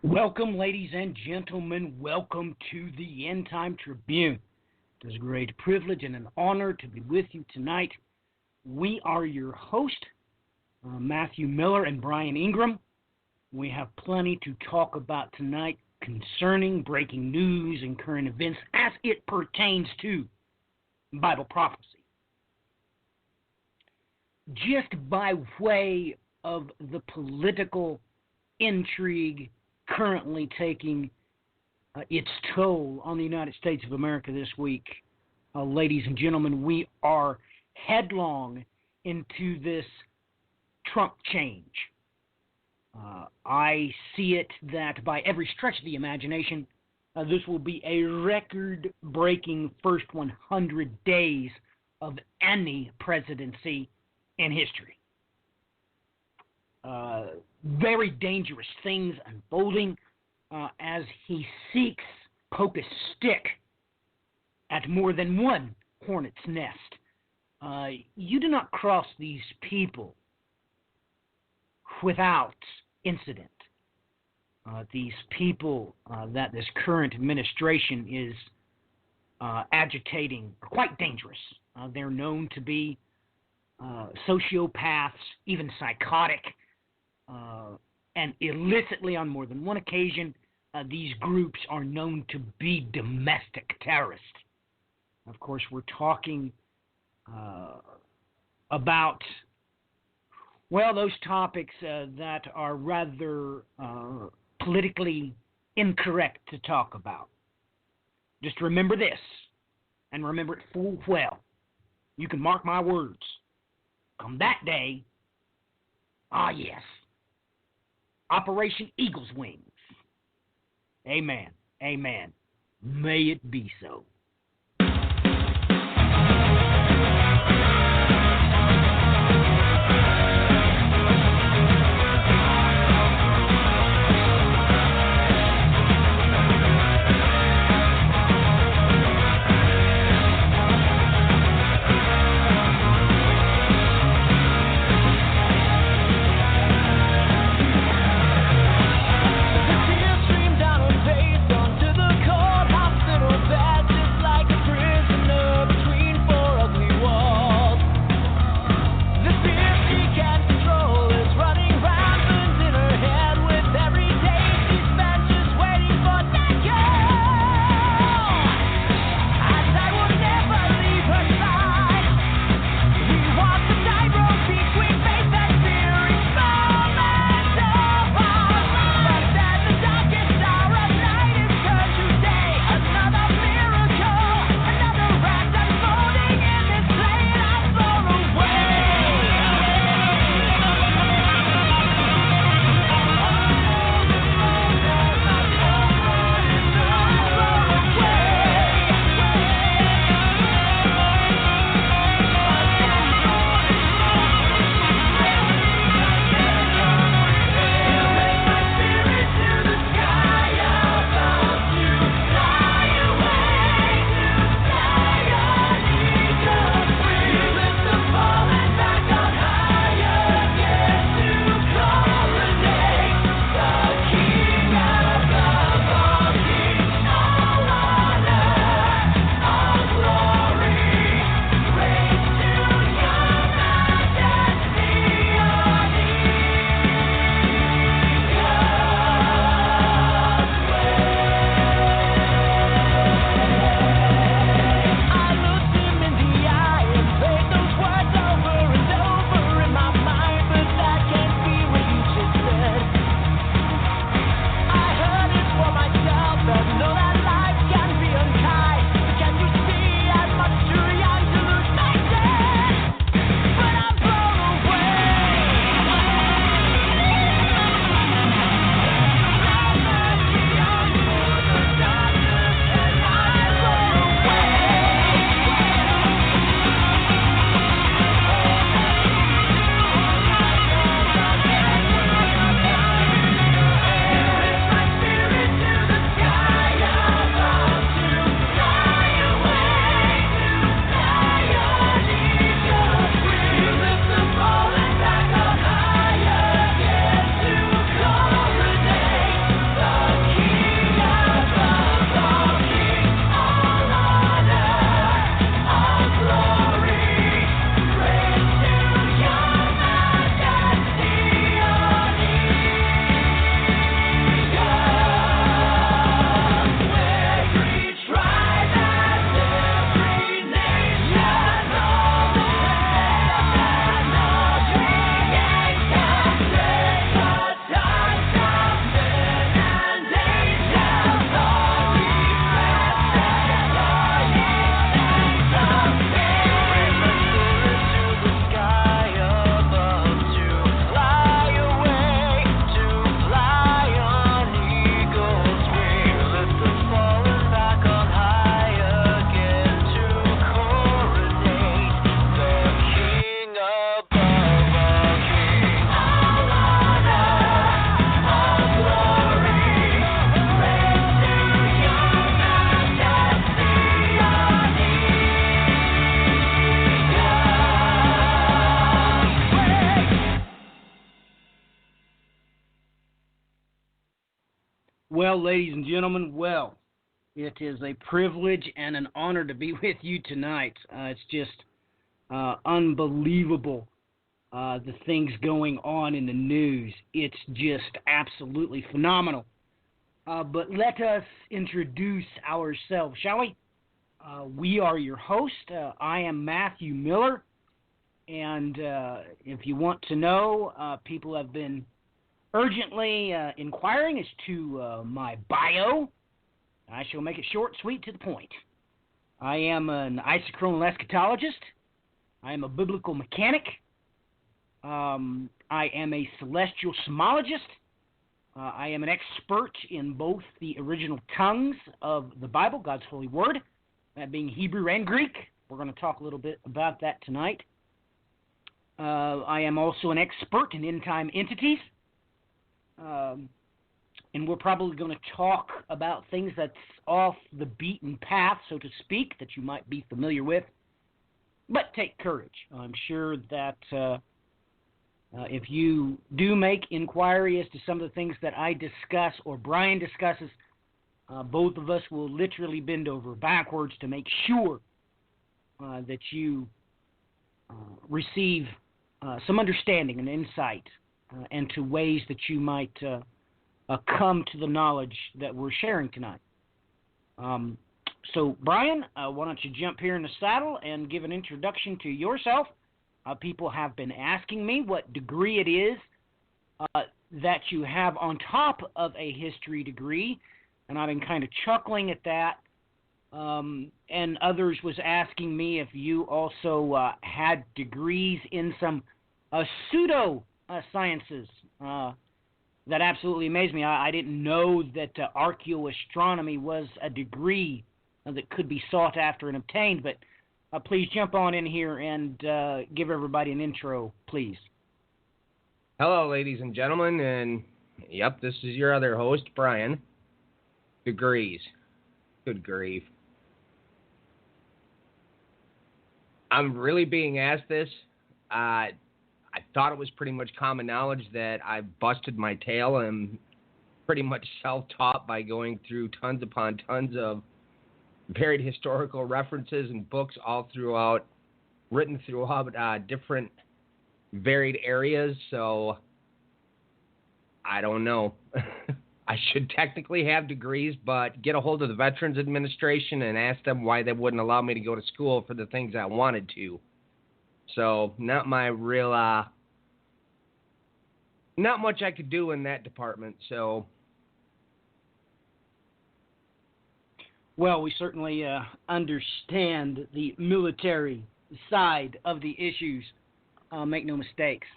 Welcome, ladies and gentlemen. Welcome to the End Time Tribune. It is a great privilege and an honor to be with you tonight. We are your hosts, Matthew Miller and Brian Ingram. We have plenty to talk about tonight concerning breaking news and current events as it pertains to Bible prophecy. Just by way of the political intrigue currently taking its toll on the United States of America this week, ladies and gentlemen, we are headlong into this Trump change. I see it that by every stretch of the imagination, this will be a record-breaking first 100 days of any presidency in history. Very dangerous things unfolding as he seeks poke a stick at more than one hornet's nest. You do not cross these people without incident. These people that this current administration is agitating are quite dangerous. They're known to be sociopaths, even psychotic, and illicitly on more than one occasion, these groups are known to be domestic terrorists. Of course, we're talking about, well, those topics that are rather politically incorrect to talk about. Just remember this, and remember it full well. You can mark my words. Come that day, yes, Operation Eagle's Wings. Amen. Amen. May it be so. Tears stream down her face onto the cold hospital bed. Well, ladies and gentlemen, it is a privilege and an honor to be with you tonight. It's just unbelievable, the things going on in the news. It's just absolutely phenomenal. But let us introduce ourselves, shall we? We are your host. I am Matthew Miller. And if you want to know, people have been urgently inquiring as to my bio. I shall make it short, sweet, to the point. I am an isochronal eschatologist. I am a biblical mechanic. I am a celestial seismologist. I am an expert in both the original tongues of the Bible, God's holy word, that being Hebrew and Greek. We're going to talk a little bit about that tonight. I am also an expert in end-time entities. And we're probably going to talk about things that's off the beaten path, so to speak, that you might be familiar with. But take courage. I'm sure that if you do make inquiry as to some of the things that I discuss or Brian discusses, both of us will literally bend over backwards to make sure that you receive some understanding and insight into ways that you might come to the knowledge that we're sharing tonight. So, Brian, why don't you jump here in the saddle and give an introduction to yourself? People have been asking me what degree it is that you have on top of a history degree, and I've been kind of chuckling at that. And others was asking me if you also had degrees in some pseudo sciences. That absolutely amazed me. I didn't know that archaeoastronomy was a degree that could be sought after and obtained, but please jump on in here and give everybody an intro, please. Hello, ladies and gentlemen, and yep, this is your other host, Brian. Degrees. Good grief. I'm really being asked this. I thought it was pretty much common knowledge that I busted my tail and pretty much self-taught by going through tons upon tons of varied historical references and books written throughout different varied areas. So I don't know. I should technically have degrees, but get a hold of the Veterans Administration and ask them why they wouldn't allow me to go to school for the things I wanted to. So not my real, not much I could do in that department. So, well, we certainly understand the military side of the issues. Make no mistakes.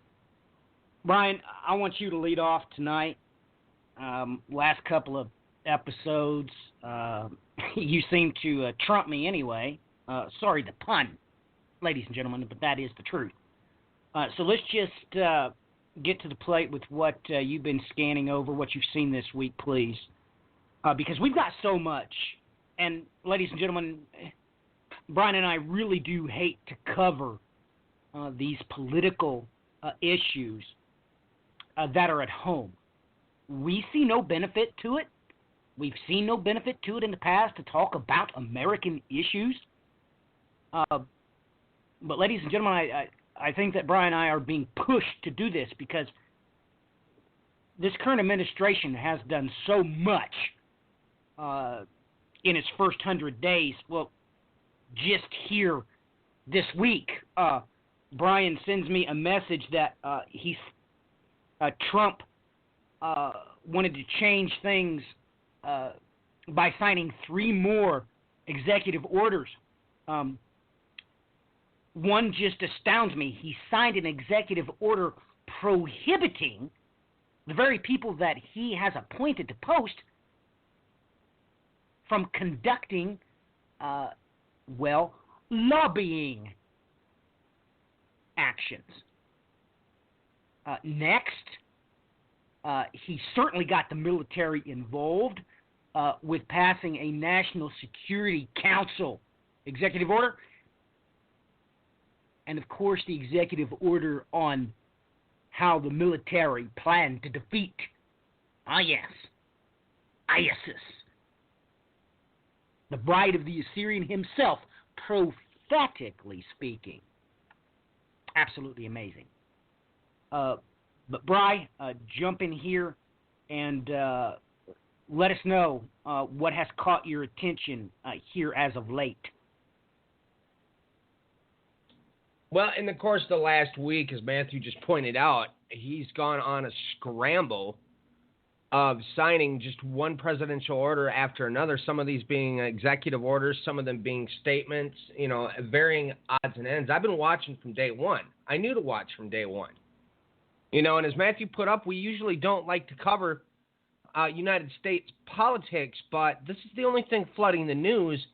Brian, I want you to lead off tonight. Last couple of episodes, you seem to trump me anyway. Sorry, the pun, ladies and gentlemen, but that is the truth. So let's just get to the plate with what you've been scanning over, what you've seen this week, please. Because we've got so much. And, ladies and gentlemen, Brian and I really do hate to cover these political issues that are at home. We see no benefit to it. We've seen no benefit to it in the past to talk about American issues. But ladies and gentlemen, I think that Brian and I are being pushed to do this because this current administration has done so much in its first 100 days. Well, just here this week, Brian sends me a message that Trump wanted to change things by signing 3 more executive orders. One just astounds me. He signed an executive order prohibiting the very people that he has appointed to post from conducting, lobbying actions. Next, he certainly got the military involved with passing a National Security Council executive order. And, of course, the executive order on how the military planned to defeat, Isis, the bride of the Assyrian himself, prophetically speaking. Absolutely amazing. But Bri, jump in here and let us know what has caught your attention here as of late. Well, in the course of the last week, as Matthew just pointed out, he's gone on a scramble of signing just one presidential order after another, some of these being executive orders, some of them being statements, varying odds and ends. I've been watching from day one. I knew to watch from day one. And as Matthew put up, we usually don't like to cover United States politics, but this is the only thing flooding the news,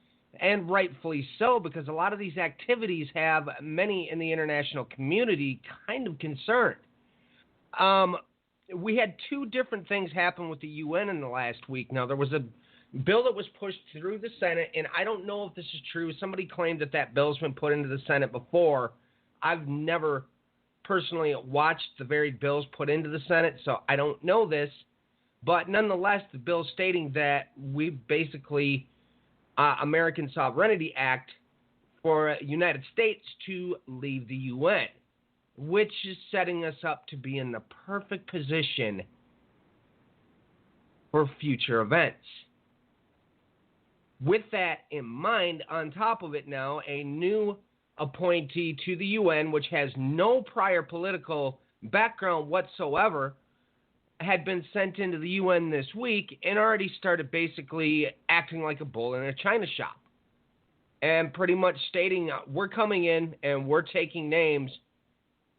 and rightfully so, because a lot of these activities have many in the international community kind of concerned. We had two different things happen with the UN in the last week. Now, there was a bill that was pushed through the Senate, and I don't know if this is true. Somebody claimed that bill's been put into the Senate before. I've never personally watched the varied bills put into the Senate, so I don't know this. But nonetheless, the bill stating that we basically American Sovereignty Act for United States to leave the UN, which is setting us up to be in the perfect position for future events. With that in mind, on top of it now, a new appointee to the UN, which has no prior political background whatsoever, had been sent into the UN this week and already started basically acting like a bull in a china shop. And pretty much stating, we're coming in and we're taking names,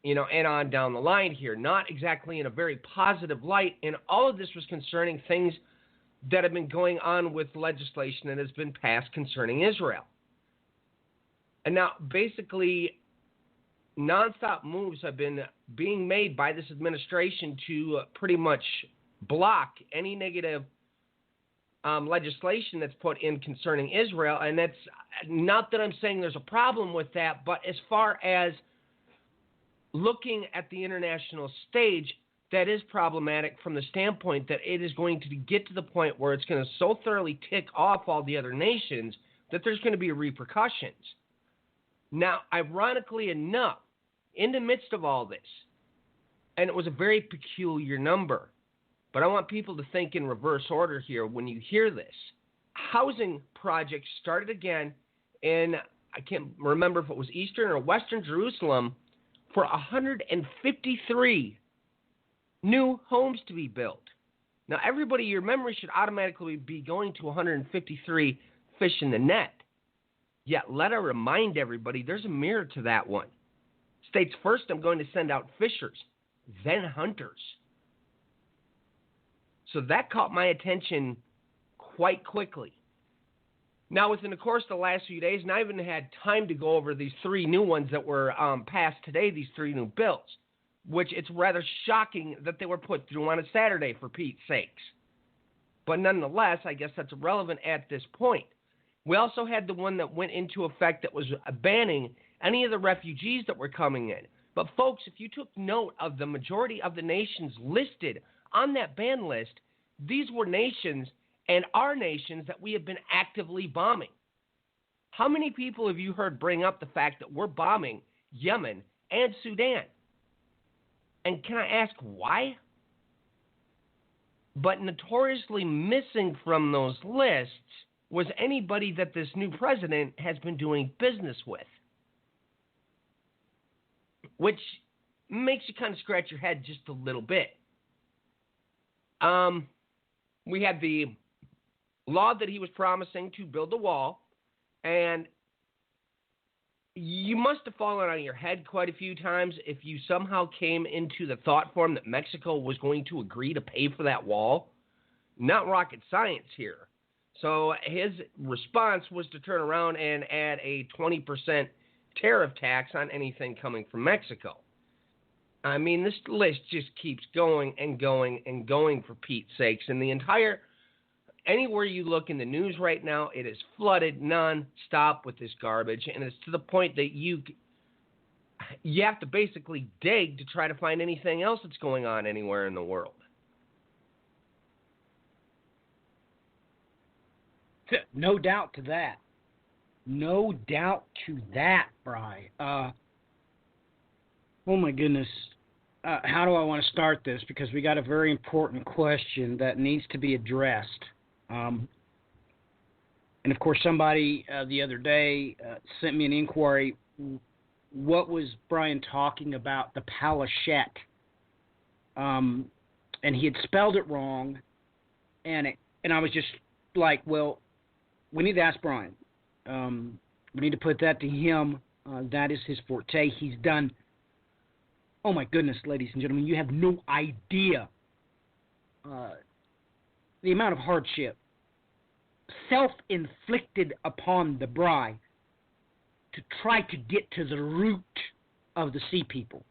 and on down the line here. Not exactly in a very positive light. And all of this was concerning things that have been going on with legislation that has been passed concerning Israel. And now, basically, nonstop moves have been being made by this administration to pretty much block any negative legislation that's put in concerning Israel. And that's not that I'm saying there's a problem with that, but as far as looking at the international stage, that is problematic from the standpoint that it is going to get to the point where it's going to so thoroughly tick off all the other nations that there's going to be repercussions. Now, ironically enough, in the midst of all this, and it was a very peculiar number, but I want people to think in reverse order here when you hear this. Housing projects started again in, I can't remember if it was Eastern or Western Jerusalem, for 153 new homes to be built. Now, everybody, your memory should automatically be going to 153 fish in the net. Yet, let I remind everybody, there's a mirror to that one. States first, I'm going to send out fishers, then hunters. So that caught my attention quite quickly. Now, within the course of the last few days, and I haven't had time to go over these three new ones that were passed today, these three new bills, which it's rather shocking that they were put through on a Saturday, for Pete's sakes. But nonetheless, I guess that's irrelevant at this point. We also had the one that went into effect that was banning any of the refugees that were coming in. But folks, if you took note of the majority of the nations listed on that ban list, these were nations and are nations that we have been actively bombing. How many people have you heard bring up the fact that we're bombing Yemen and Sudan? And can I ask why? But notoriously missing from those lists was anybody that this new president has been doing business with, which makes you kind of scratch your head just a little bit. We had the law that he was promising to build a wall, and you must have fallen on your head quite a few times if you somehow came into the thought form that Mexico was going to agree to pay for that wall. Not rocket science here. So his response was to turn around and add a 20% tariff tax on anything coming from Mexico. I mean, this list just keeps going and going and going, for Pete's sakes. And the entire, anywhere you look in the news right now, it is flooded non-stop with this garbage. And it's to the point that you have to basically dig to try to find anything else that's going on anywhere in the world. No doubt to that. No doubt to that, Bri. Oh my goodness. How do I want to start this? Because we got a very important question that needs to be addressed. And of course, somebody the other day sent me an inquiry. What was Brian talking about? The Palachette. And he had spelled it wrong. And I was just like, well, we need to ask Brian. We need to put that to him. That is his forte. He's done, oh my goodness, ladies and gentlemen, you have no idea the amount of hardship self-inflicted upon the bride to try to get to the root of the sea people.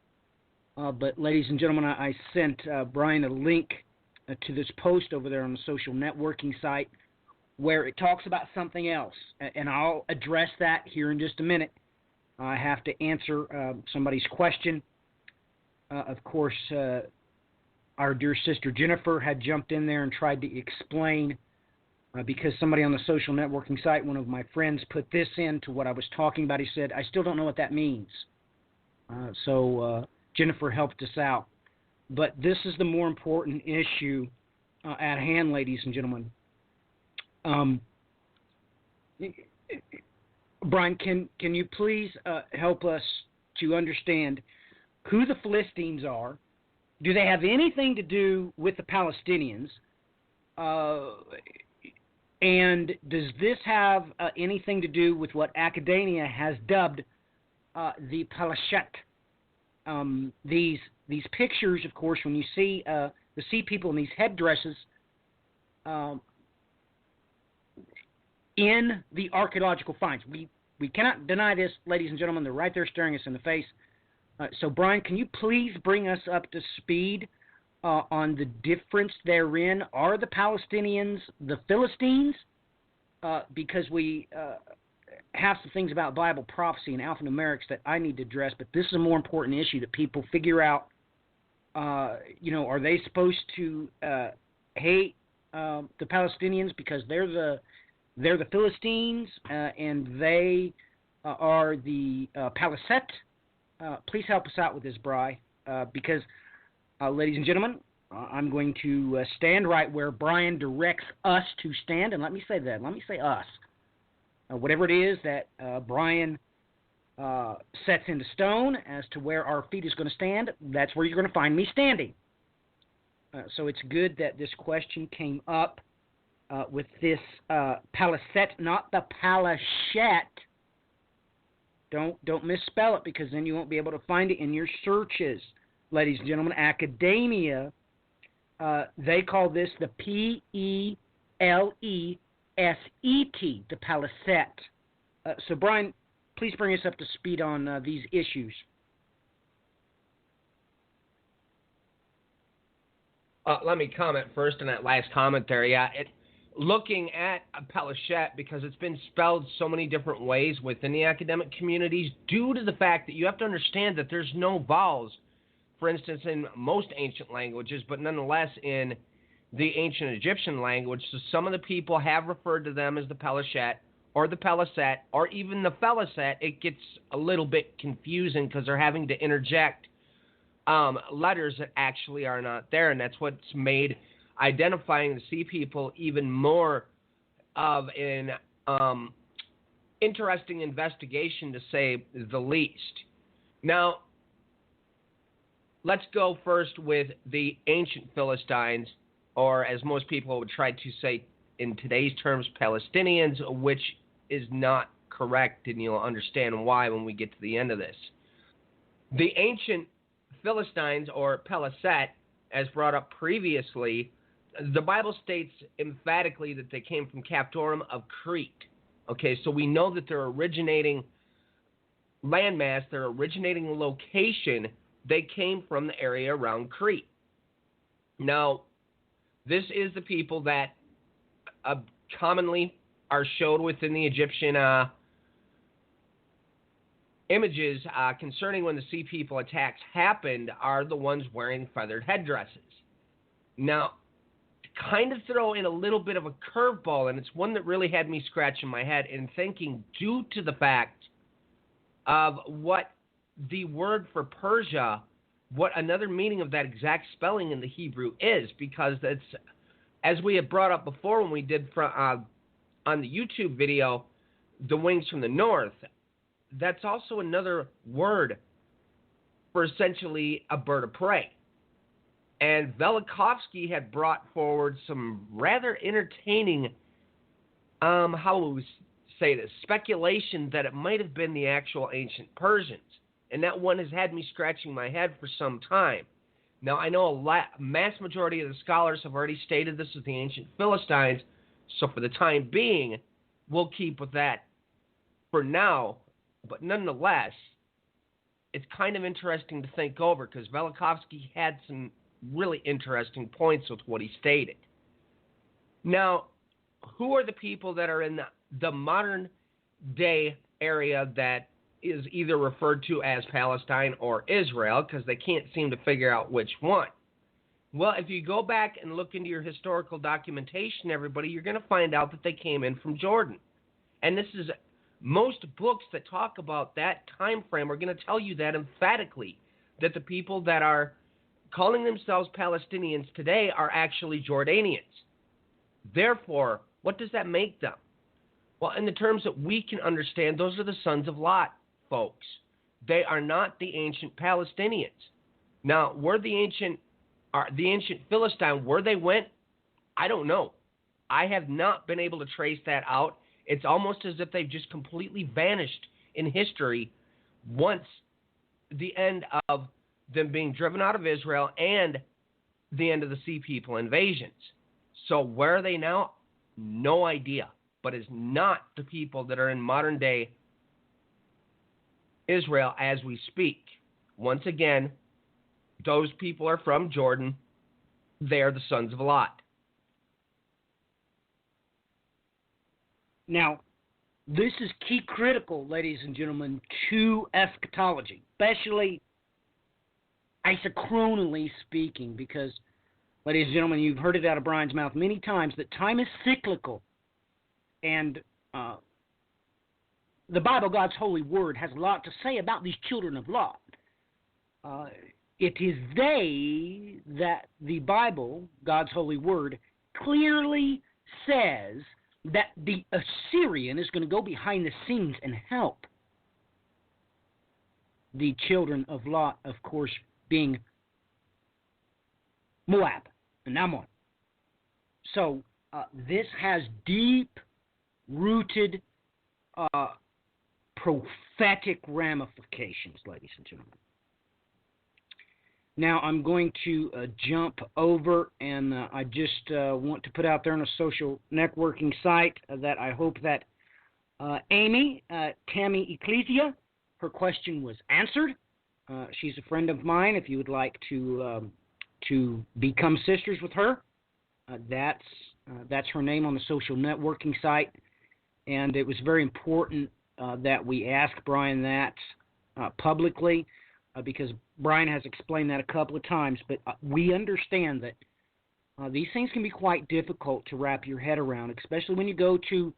But ladies and gentlemen, I sent Brian a link to this post over there on the social networking site where it talks about something else, and I'll address that here in just a minute. I have to answer somebody's question. Of course, our dear sister Jennifer had jumped in there and tried to explain, because somebody on the social networking site, one of my friends, put this into what I was talking about. He said, I still don't know what that means. So Jennifer helped us out. But this is the more important issue at hand, ladies and gentlemen. Brian, can you please help us to understand who the Philistines are? Do they have anything to do with the Palestinians? And does this have anything to do with what academia has dubbed the Palachette? These pictures, of course, when you see the sea people in these headdresses in the archaeological finds. We cannot deny this, ladies and gentlemen. They're right there staring us in the face. So, Brian, can you please bring us up to speed on the difference therein? Are the Palestinians the Philistines? Because we have some things about Bible prophecy and alphanumerics that I need to address, but this is a more important issue that people figure out. Are they supposed to hate the Palestinians because they're the Philistines and they are the Palachette? Please help us out with this, Bri, because, ladies and gentlemen, I'm going to stand right where Brian directs us to stand, and let me say that. Let me say us. Whatever it is that Brian sets into stone as to where our feet is going to stand, that's where you're going to find me standing. So it's good that this question came up with this Palachette, not the Palachette. Don't misspell it, because then you won't be able to find it in your searches, ladies and gentlemen. Academia, they call this the P-E-L-E-S-E-T, the Palachette. So, Brian, please bring us up to speed on these issues. Let me comment first on that last commentary. Looking at a Palachette, because it's been spelled so many different ways within the academic communities, due to the fact that you have to understand that there's no vowels, for instance, in most ancient languages, but nonetheless in the ancient Egyptian language. So some of the people have referred to them as the Palachette or the Palachette or even the Phalasette. It gets a little bit confusing because they're having to interject letters that actually are not there, and that's what's made identifying the sea people even more of an interesting investigation, to say the least. Now, let's go first with the ancient Philistines, or as most people would try to say in today's terms, Palestinians, which is not correct, and you'll understand why when we get to the end of this. The ancient Philistines, or Palachette, as brought up previously, the Bible states emphatically that they came from Captorum of Crete. Okay, so we know that their originating landmass, their originating location, they came from the area around Crete. Now, this is the people that commonly are showed within the Egyptian images concerning when the Sea People attacks happened, are the ones wearing feathered headdresses. Now, to kind of throw in a little bit of a curveball, and it's one that really had me scratching my head and thinking, due to the fact of what the word for Persia, what another meaning of that exact spelling in the Hebrew is, because it's, as we had brought up before when we did on the YouTube video, The Wings from the North, that's also another word for essentially a bird of prey. And Velikovsky had brought forward some rather entertaining, how would we say this, speculation that it might have been the actual ancient Persians. And that one has had me scratching my head for some time. Now, I know a mass majority of the scholars have already stated this is the ancient Philistines, so for the time being, we'll keep with that for now. But nonetheless, it's kind of interesting to think over, because Velikovsky had some really interesting points with what he stated. Now, who are the people that are in the modern day area that is either referred to as Palestine or Israel, because they can't seem to figure out which one? Well, if you go back and look into your historical documentation, everybody, you're going to find out that they came in from Jordan. And this is, most books that talk about that time frame are going to tell you that emphatically, that the people that are calling themselves Palestinians today are actually Jordanians. Therefore, what does that make them? Well, in the terms that we can understand, those are the sons of Lot, folks. They are not the ancient Palestinians. Now, where the ancient Philistine, where they went, I don't know. I have not been able to trace that out. It's almost as if they've just completely vanished in history once the end of them being driven out of Israel and the end of the Sea People invasions. So where are they now? No idea. But it's not the people that are in modern day Israel as we speak. Once again, those people are from Jordan. They are the sons of Lot. Now, this is key critical, ladies and gentlemen, to eschatology, especially isochronally speaking, because, ladies and gentlemen, you've heard it out of Brian's mouth many times that time is cyclical, and the Bible, God's holy word, has a lot to say about these children of Lot. It is they that the Bible, God's holy word, clearly says that the Assyrian is going to go behind the scenes and help the children of Lot, of course, being Moab and Ammon. So this has deep-rooted prophetic ramifications, ladies and gentlemen. Now I'm going to jump over, and I just want to put out there on a social networking site that I hope that Amy, Tammy Ecclesia, her question was answered. She's a friend of mine. If you would like to become sisters with her, that's her name on the social networking site. And it was very important that we ask Brian that publicly, because Brian has explained that a couple of times. But we understand that these things can be quite difficult to wrap your head around, especially when you go to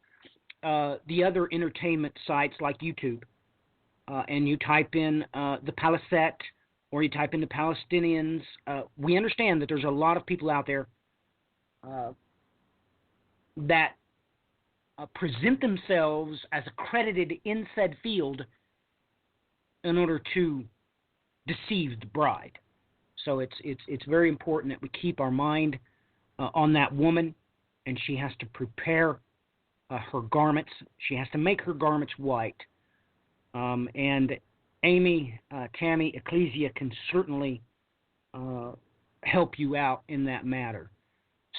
the other entertainment sites like YouTube. And you type in the Palisette, or you type in the Palestinians. We understand that there's a lot of people out there that present themselves as accredited in said field in order to deceive the bride. So it's very important that we keep our mind on that woman, and she has to prepare her garments. She has to make her garments white. And Amy, Tammy, Ecclesia can certainly help you out in that matter.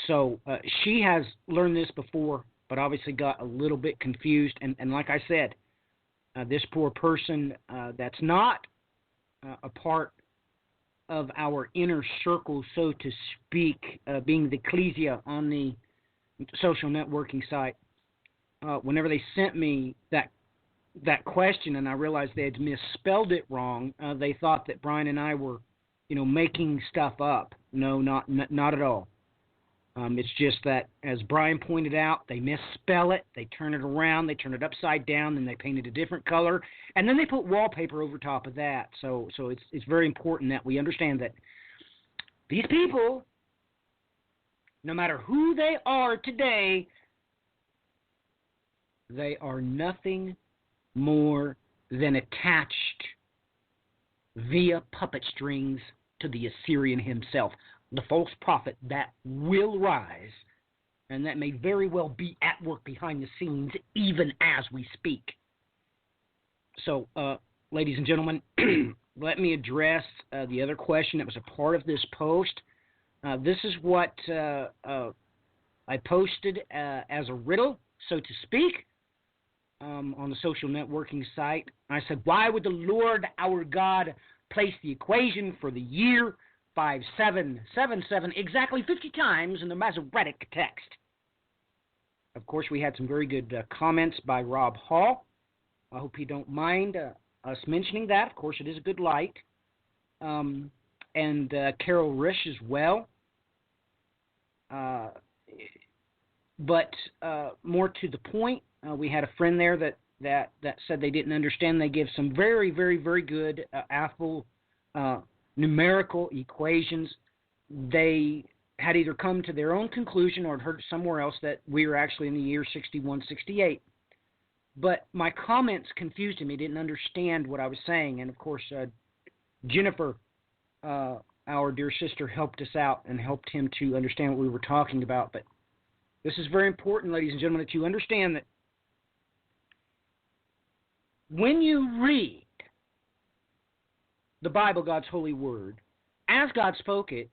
So she has learned this before, but obviously got a little bit confused. And like I said, this poor person that's not a part of our inner circle, so to speak, being the Ecclesia on the social networking site, whenever they sent me that question, and I realized they had misspelled it wrong. They thought that Brian and I were, making stuff up. No, not at all. It's just that, as Brian pointed out, they misspell it, they turn it around, they turn it upside down, then they paint it a different color, and then they put wallpaper over top of that. So it's very important that we understand that these people, no matter who they are today, they are nothing more than attached via puppet strings to the Assyrian himself, the false prophet that will rise, and that may very well be at work behind the scenes even as we speak. So, ladies and gentlemen, let me address the other question that was a part of this post. This is what I posted as a riddle, so to speak, on the social networking site. I said, why would the Lord our God place the equation for the year 5777 exactly 50 times in the Masoretic text? Of course, we had some very good comments by Rob Hall. I hope you don't mind us mentioning that. Of course, it is a good light. And Carol Risch as well. But more to the point, we had a friend there that said they didn't understand. They give some very, very, very good affable numerical equations. They had either come to their own conclusion or had heard somewhere else that we were actually in the year 6168. But my comments confused him. He didn't understand what I was saying. And, of course, Jennifer, our dear sister, helped us out and helped him to understand what we were talking about. But this is very important, ladies and gentlemen, that you understand that when you read the Bible, God's holy word, as God spoke it,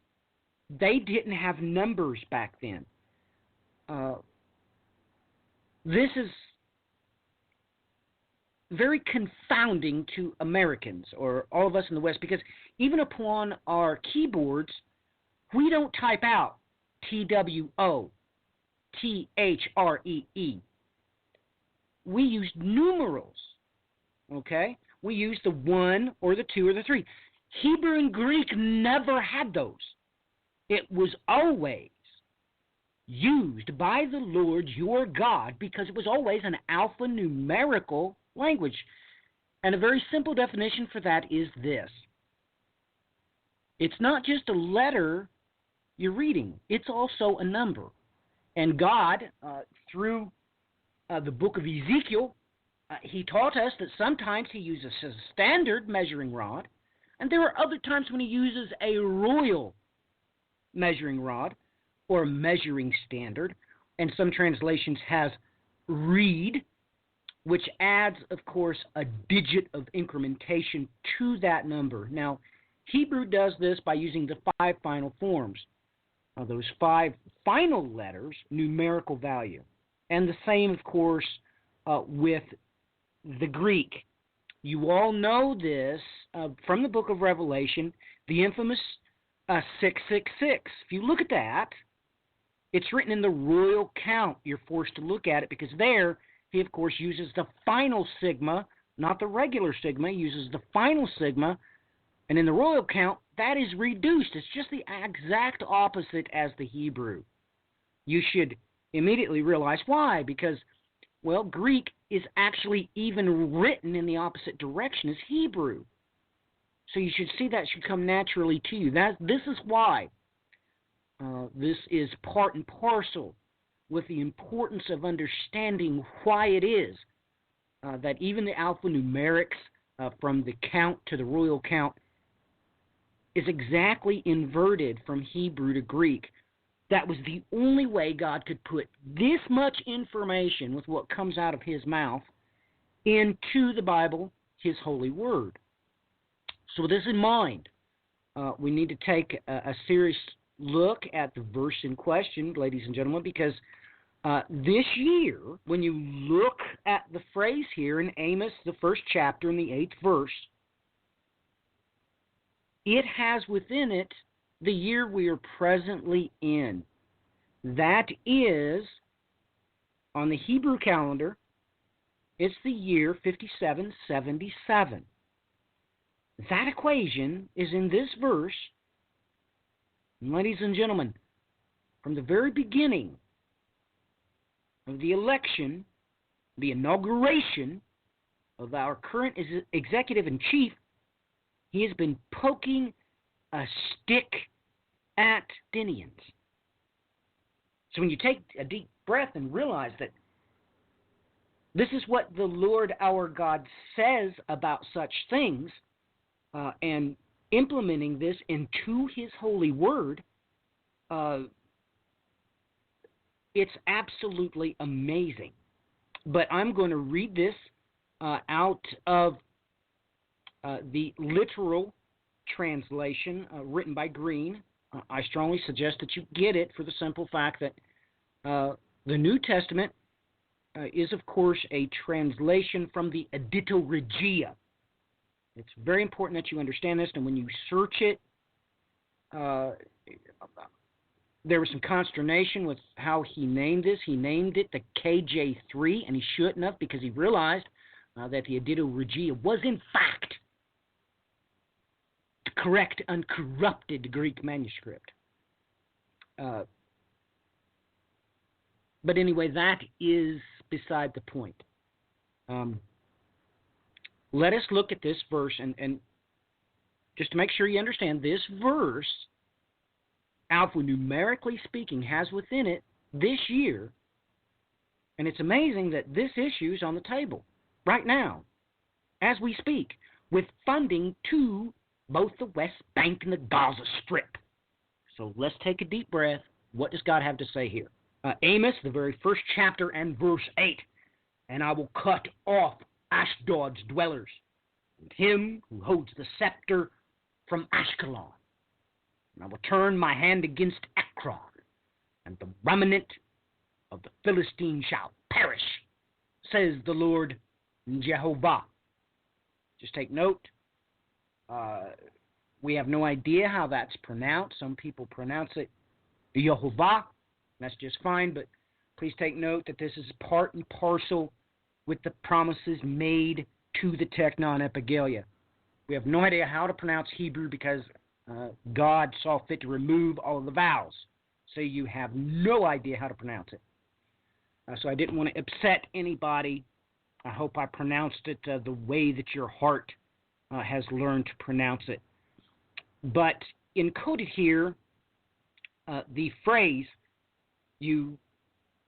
they didn't have numbers back then. This is very confounding to Americans, or all of us in the West, because even upon our keyboards, we don't type out TWO, THREE. We use numerals, okay? We use the 1 or the 2 or the 3. Hebrew and Greek never had those. It was always used by the Lord your God because it was always an alphanumerical language. And a very simple definition for that is this. It's not just a letter you're reading. It's also a number. And God, through the book of Ezekiel, he taught us that sometimes he uses a standard measuring rod, and there are other times when he uses a royal measuring rod or measuring standard, and some translations has reed, which adds, of course, a digit of incrementation to that number. Now, Hebrew does this by using the 5 final forms. Those 5 final letters, numerical value. And the same, of course, with the Greek. You all know this from the book of Revelation, the infamous 666. If you look at that, it's written in the royal count. You're forced to look at it because there he, of course, uses the final sigma, not the regular sigma. He uses the final sigma. And in the royal count, that is reduced. It's just the exact opposite as the Hebrew. You should immediately realize why. Because, well, Greek is actually even written in the opposite direction as Hebrew. So you should see that should come naturally to you. This is why. This is part and parcel with the importance of understanding why it is that even the alphanumerics from the count to the royal count is exactly inverted from Hebrew to Greek. That was the only way God could put this much information with what comes out of his mouth into the Bible, his holy word. So with this in mind, we need to take a serious look at the verse in question, ladies and gentlemen, because this year, when you look at the phrase here in Amos, the 1st chapter in the 8th verse, it has within it the year we are presently in. That is, on the Hebrew calendar, it's the year 5777. That equation is in this verse. And ladies and gentlemen, from the very beginning of the election, the inauguration of our current executive in chief, he has been poking a stick at Palestinians. So when you take a deep breath and realize that this is what the Lord our God says about such things, and implementing this into his holy word, it's absolutely amazing. But I'm going to read this out of the literal translation written by Green. I strongly suggest that you get it for the simple fact that the New Testament is, of course, a translation from the Edita Regia. It's very important that you understand this, and when you search it, there was some consternation with how he named this. He named it the KJ3, and he shouldn't have, because he realized that the Edita Regia was, in fact, the correct, uncorrupted Greek manuscript. But anyway, that is beside the point. Let us look at this verse, and just to make sure you understand, this verse, alphanumerically speaking, has within it this year, and it's amazing that this issue is on the table right now, as we speak, with funding to both the West Bank and the Gaza Strip. So let's take a deep breath. What does God have to say here? Amos, the very first chapter and verse 8, and I will cut off Ashdod's dwellers, and him who holds the scepter from Ashkelon. And I will turn my hand against Ekron, and the remnant of the Philistines shall perish, says the Lord Jehovah. Just take note. We have no idea how that's pronounced. Some people pronounce it Jehovah. That's just fine, but please take note that this is part and parcel with the promises made to the Technon Epigalia. We have no idea how to pronounce Hebrew because God saw fit to remove all of the vowels. So you have no idea how to pronounce it. So I didn't want to upset anybody. I hope I pronounced it the way that your heart has learned to pronounce it. But encoded here, the phrase, you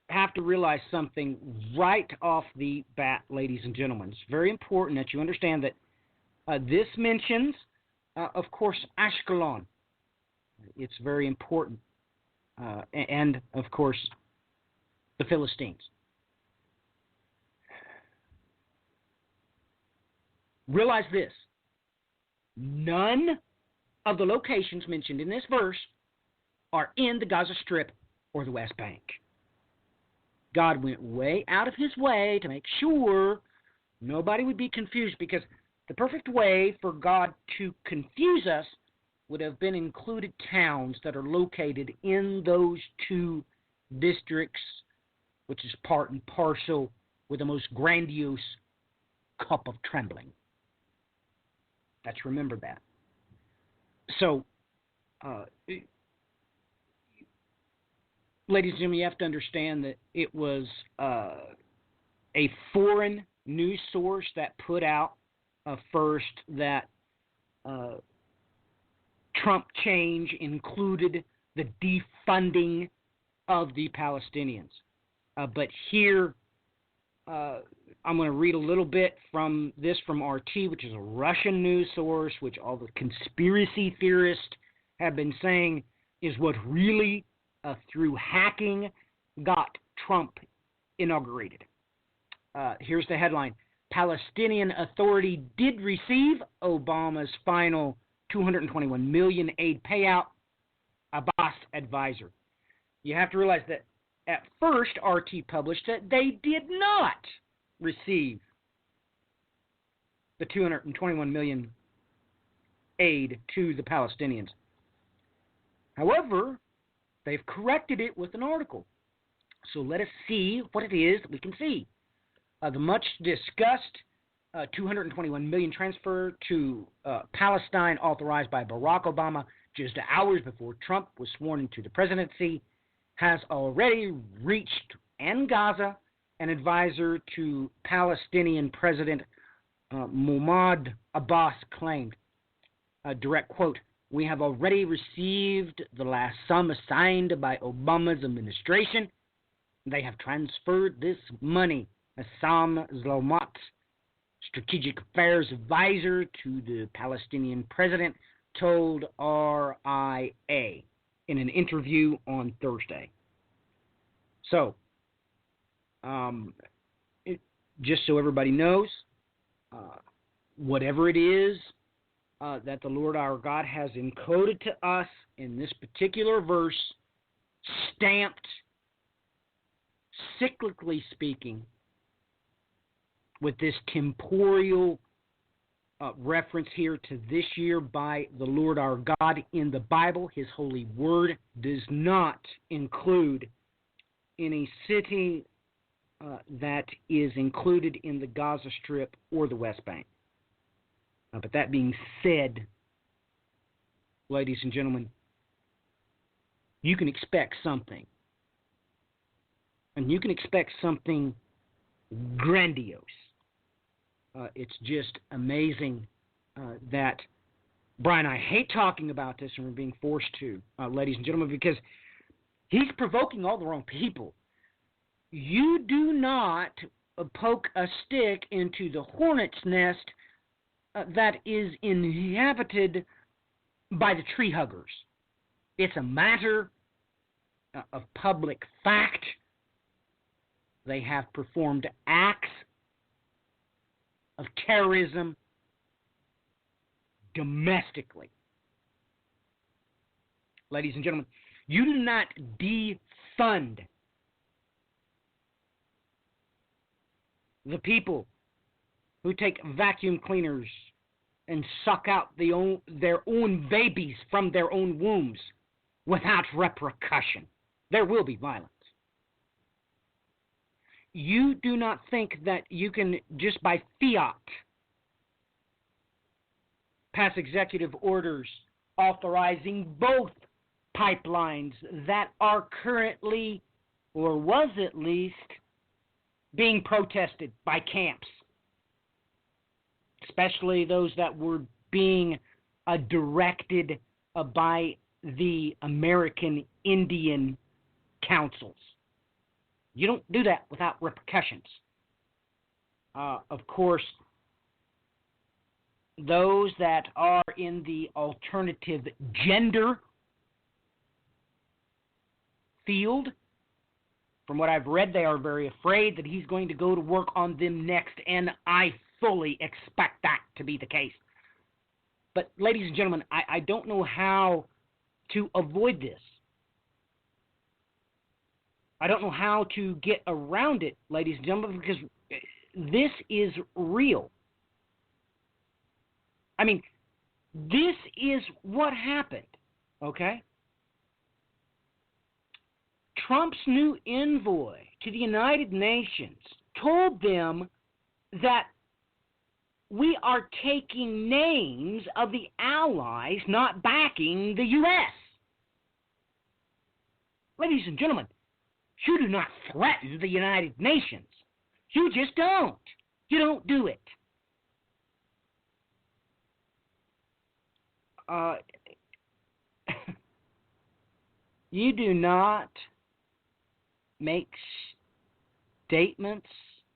have to realize something right off the bat, ladies and gentlemen. It's very important that you understand that this mentions, of course, Ashkelon. It's very important. And, of course, the Philistines. Realize this. None of the locations mentioned in this verse are in the Gaza Strip or the West Bank. God went way out of his way to make sure nobody would be confused, because the perfect way for God to confuse us would have been included towns that are located in those two districts, which is part and parcel with the most grandiose cup of trembling. Let's remember that. So, ladies and gentlemen, you have to understand that it was a foreign news source that put out first that Trump change included the defunding of the Palestinians. But here, I'm going to read a little bit from this from RT, which is a Russian news source, which all the conspiracy theorists have been saying is what really, through hacking, got Trump inaugurated. Here's the headline. Palestinian Authority did receive Obama's final $221 million aid payout, Abbas advisor. You have to realize that at first RT published that they did not receive the $221 million aid to the Palestinians. However, they've corrected it with an article. So let us see what it is that we can see. The much discussed $221 million transfer to Palestine authorized by Barack Obama just hours before Trump was sworn into the presidency has already reached in Gaza. An advisor to Palestinian President Mahmoud Abbas claimed, direct quote, "We have already received the last sum assigned by Obama's administration. They have transferred this money," Assam Zlomat, strategic affairs advisor to the Palestinian president, told RIA in an interview on Thursday. So, just so everybody knows, whatever it is that the Lord our God has encoded to us in this particular verse, stamped, cyclically speaking, with this temporal reference here to this year by the Lord our God in the Bible, His holy word, does not include any city that is included in the Gaza Strip or the West Bank. But that being said, ladies and gentlemen, you can expect something. And you can expect something grandiose. It's just amazing that, Brian, I hate talking about this and we're being forced to, ladies and gentlemen, because he's provoking all the wrong people. You do not poke a stick into the hornet's nest that is inhabited by the tree huggers. It's a matter of public fact. They have performed acts of terrorism domestically. Ladies and gentlemen, you do not defund the people who take vacuum cleaners and suck out their own babies from their own wombs without repercussion. There will be violence. You do not think that you can, just by fiat, pass executive orders authorizing both pipelines that are currently, or was at least, being protested by camps, especially those that were being directed by the American Indian councils. You don't do that without repercussions. Of course, those that are in the alternative gender field, from what I've read, they are very afraid that he's going to go to work on them next, and I fully expect that to be the case. But, ladies and gentlemen, I don't know how to avoid this. I don't know how to get around it, ladies and gentlemen, because this is real. I mean, this is what happened, okay? Trump's new envoy to the United Nations told them that we are taking names of the allies not backing the U.S. Ladies and gentlemen, you do not threaten the United Nations. You just don't. You don't do it. You do not make statements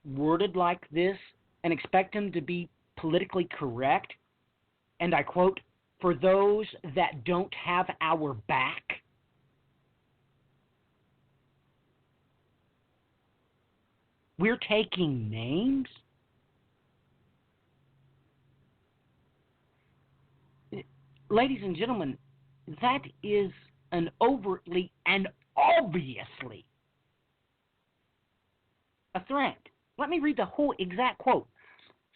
worded like this and expect them to be politically correct. And I quote, "for those that don't have our back." We're taking names? Ladies and gentlemen, that is an overtly and obviously a threat. Let me read the whole exact quote.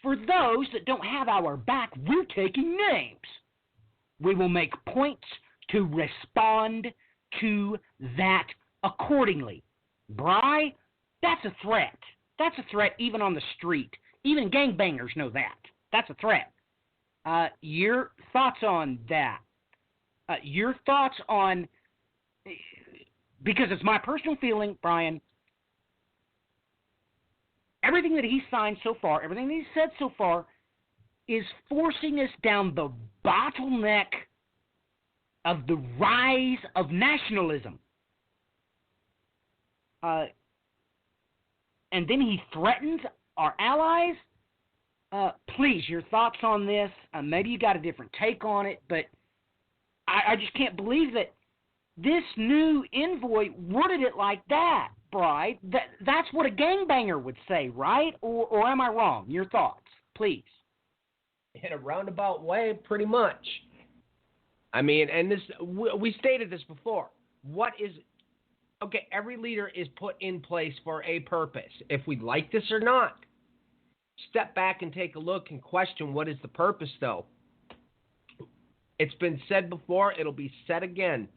"For those that don't have our back, we're taking names. We will make points to respond to that accordingly." Bri, that's a threat. That's a threat even on the street. Even gangbangers know that. That's a threat. Your thoughts on that? Your thoughts on because it's my personal feeling, Brian, everything that he signed so far, everything that he said so far, is forcing us down the bottleneck of the rise of nationalism. And then he threatens our allies. Please, your thoughts on this. Maybe you got a different take on it, but I just can't believe that this new envoy worded it like that, Bride. That's what a gangbanger would say, right? Or am I wrong? Your thoughts, please. In a roundabout way, pretty much. I mean, and this we stated this before. Okay, every leader is put in place for a purpose. If we like this or not, step back and take a look and question what is the purpose, though. It's been said before, it'll be said again.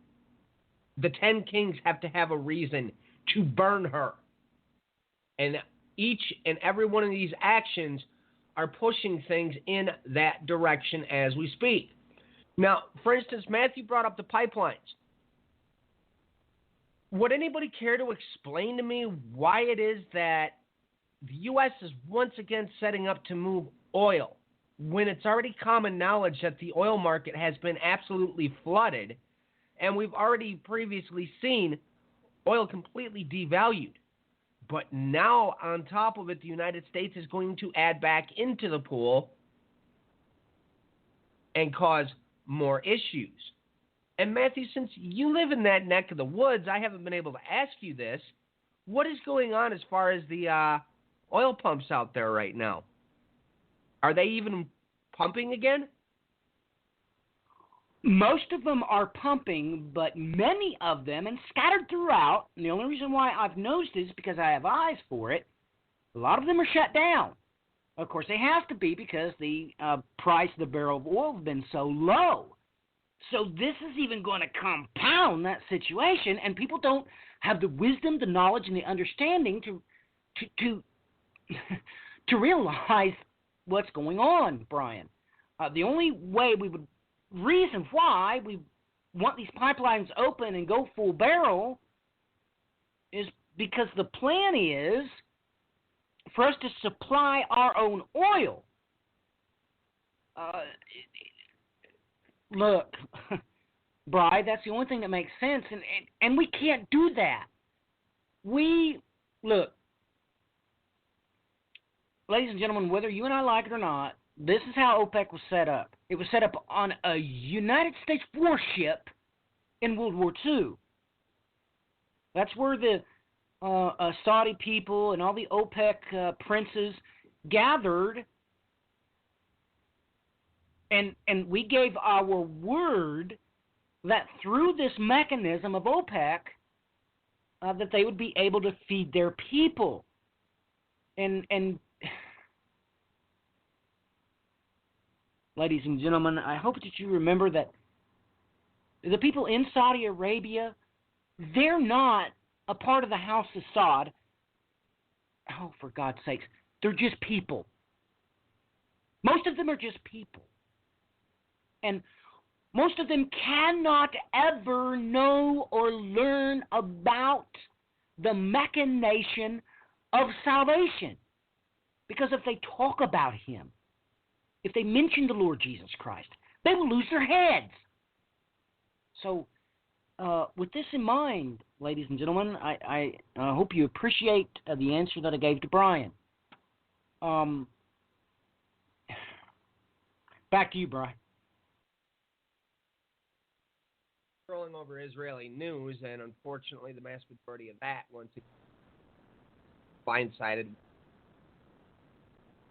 The 10 kings have to have a reason to burn her. And each and every one of these actions are pushing things in that direction as we speak. Now, for instance, Matthew brought up the pipelines. Would anybody care to explain to me why it is that the U.S. is once again setting up to move oil when it's already common knowledge that the oil market has been absolutely flooded, and we've already previously seen oil completely devalued? But now, on top of it, the United States is going to add back into the pool and cause more issues. And Matthew, since you live in that neck of the woods, I haven't been able to ask you this. What is going on as far as the oil pumps out there right now? Are they even pumping again? Most of them are pumping, but many of them, and scattered throughout, and the only reason why I've noticed is because I have eyes for it, a lot of them are shut down. Of course, they have to be because the price of the barrel of oil has been so low. So this is even going to compound that situation, and people don't have the wisdom, the knowledge, and the understanding to realize what's going on, Brian. The only reason why we want these pipelines open and go full barrel is because the plan is for us to supply our own oil. Look, Bride, that's the only thing that makes sense, and we can't do that. Look, ladies and gentlemen, whether you and I like it or not, this is how OPEC was set up. It was set up on a United States warship in World War II. That's where the Saudi people and all the OPEC princes gathered, and we gave our word that through this mechanism of OPEC, that they would be able to feed their people. And ladies and gentlemen, I hope that you remember that the people in Saudi Arabia, they're not a part of the House of Saud. Oh, for God's sakes, they're just people. Most of them are just people. And most of them cannot ever know or learn about the machination of salvation. Because if they talk about Him, if they mention the Lord Jesus Christ, they will lose their heads. So, with this in mind, ladies and gentlemen, I hope you appreciate the answer that I gave to Brian. Back to you, Brian. Scrolling over Israeli news, and unfortunately, the mass majority of that, once again, blindsided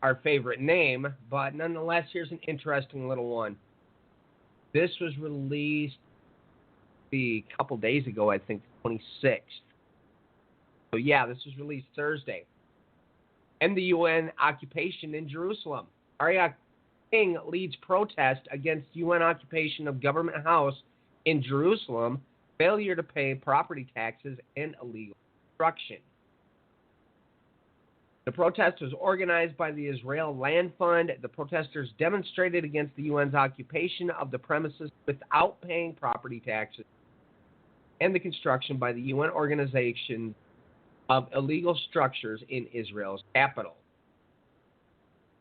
our favorite name, but nonetheless, here's an interesting little one. This was released a couple days ago, I think, 26th. So yeah, this was released Thursday. End the UN occupation in Jerusalem. Aryeh King leads protest against UN occupation of government house in Jerusalem, failure to pay property taxes, and illegal construction. The protest was organized by the Israel Land Fund. The protesters demonstrated against the UN's occupation of the premises without paying property taxes and the construction by the UN organization of illegal structures in Israel's capital.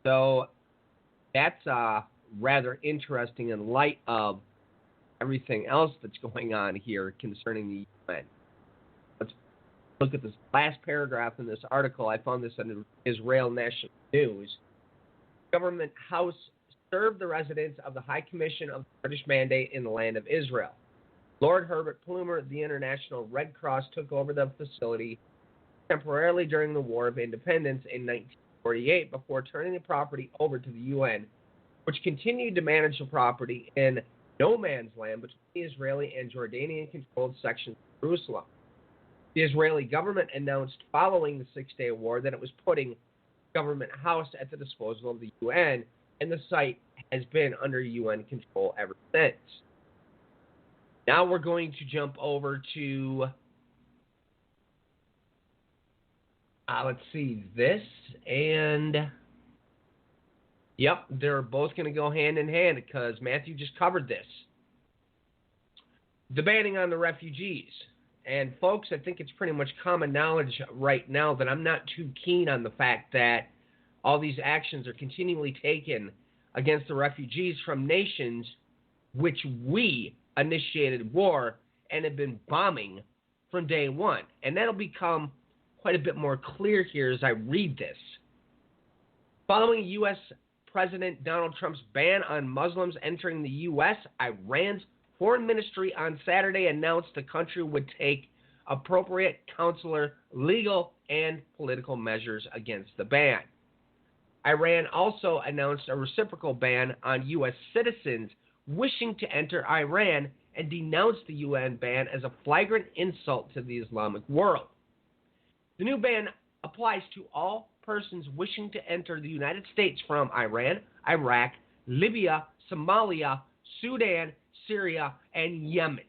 So that's rather interesting in light of everything else that's going on here concerning the UN. Let's look at this last paragraph in this article. I found this on Israel National News. Government House served the residents of the High Commission of the British Mandate in the land of Israel. Lord Herbert Plumer of the International Red Cross took over the facility temporarily during the War of Independence in 1948 before turning the property over to the UN, which continued to manage the property in no man's land between the Israeli and Jordanian-controlled sections of Jerusalem. The Israeli government announced following the Six-Day War that it was putting Government House at the disposal of the UN, and the site has been under UN control ever since. Now we're going to jump over to, let's see, this, and yep, they're both going to go hand in hand because Matthew just covered this. The banning on the refugees. And folks, I think it's pretty much common knowledge right now that I'm not too keen on the fact that all these actions are continually taken against the refugees from nations which we initiated war and have been bombing from day one. And that'll become quite a bit more clear here as I read this. Following U.S. President Donald Trump's ban on Muslims entering the U.S., Iran's foreign ministry on Saturday announced the country would take appropriate consular, legal, and political measures against the ban. Iran also announced a reciprocal ban on U.S. citizens wishing to enter Iran and denounced the UN ban as a flagrant insult to the Islamic world. The new ban applies to all persons wishing to enter the United States from Iran, Iraq, Libya, Somalia, Sudan, Syria, and Yemen.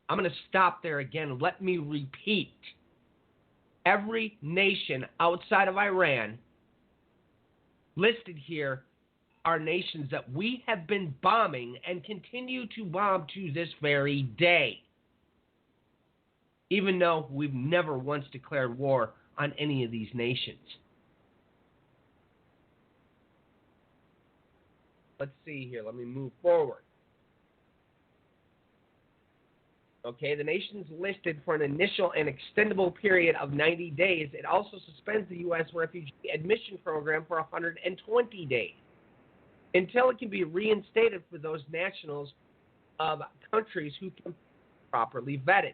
I'm going to stop there again. Let me repeat. Every nation outside of Iran listed here are nations that we have been bombing and continue to bomb to this very day, even though we've never once declared war on any of these nations. Let's see here. Let me move forward. Okay, the nations listed for an initial and extendable period of 90 days. It also suspends the U.S. refugee admission program for 120 days until it can be reinstated for those nationals of countries who can be properly vetted.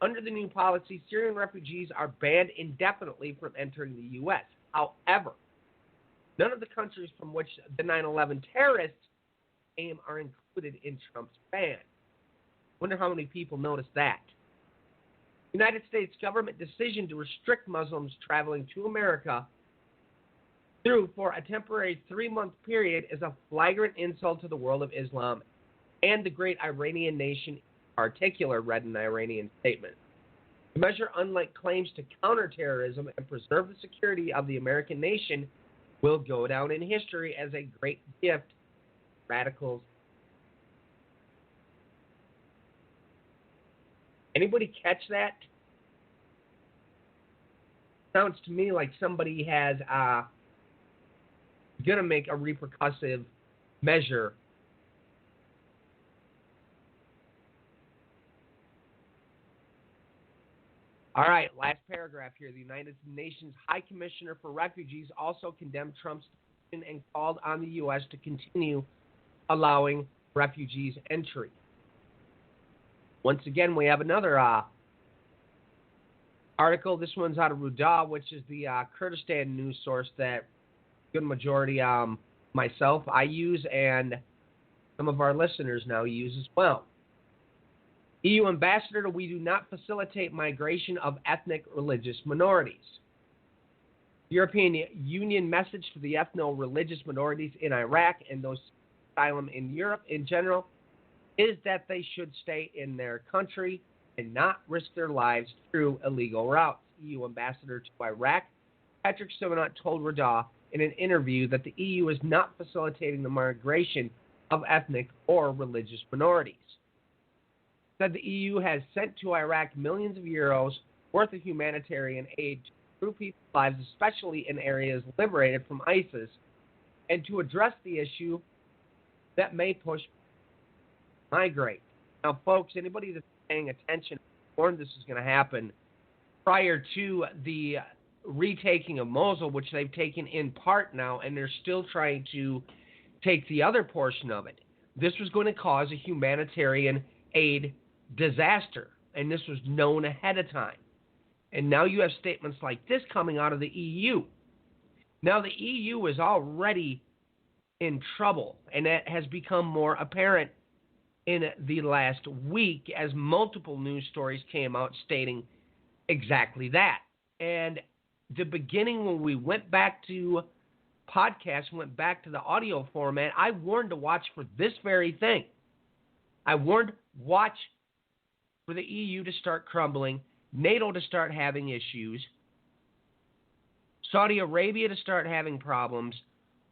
Under the new policy, Syrian refugees are banned indefinitely from entering the U.S. However, none of the countries from which the 9/11 terrorists came are included in Trump's ban. Wonder how many people noticed that. The United States government decision to restrict Muslims traveling to America through for a temporary 3-month period is a flagrant insult to the world of Islam and the great Iranian nation in particular, read an Iranian statement. The measure, unlike claims to counter terrorism and preserve the security of the American nation, will go down in history as a great gift to radicals. Anybody catch that? Sounds to me like somebody has going to make a repercussive measure. All right, last paragraph here. The United Nations High Commissioner for Refugees also condemned Trump's decision and called on the U.S. to continue allowing refugees entry. Once again, we have another article. This one's out of Rudah, which is the Kurdistan news source that a good majority myself, I use, and some of our listeners now use as well. EU ambassador to We Do Not Facilitate Migration of Ethnic Religious Minorities. European Union message to the ethno-religious minorities in Iraq and those asylum in Europe in general is that they should stay in their country and not risk their lives through illegal routes. EU ambassador to Iraq, Patrick Simonot, told Rudah in an interview that the EU is not facilitating the migration of ethnic or religious minorities. said the EU has sent to Iraq millions of euros worth of humanitarian aid to improve people's lives, especially in areas liberated from ISIS, and to address the issue that may push migrate. Now, folks, anybody that's paying attention warned this is going to happen prior to the retaking of Mosul, which they've taken in part now, and they're still trying to take the other portion of it. This was going to cause a humanitarian aid disaster, and this was known ahead of time. And now you have statements like this coming out of the EU. Now, the EU is already in trouble, and that has become more apparent in the last week as multiple news stories came out stating exactly that. And the beginning, when we went back to podcasts, went back to the audio format, I warned to watch for this very thing. I warned, watch for the EU to start crumbling, NATO to start having issues, Saudi Arabia to start having problems,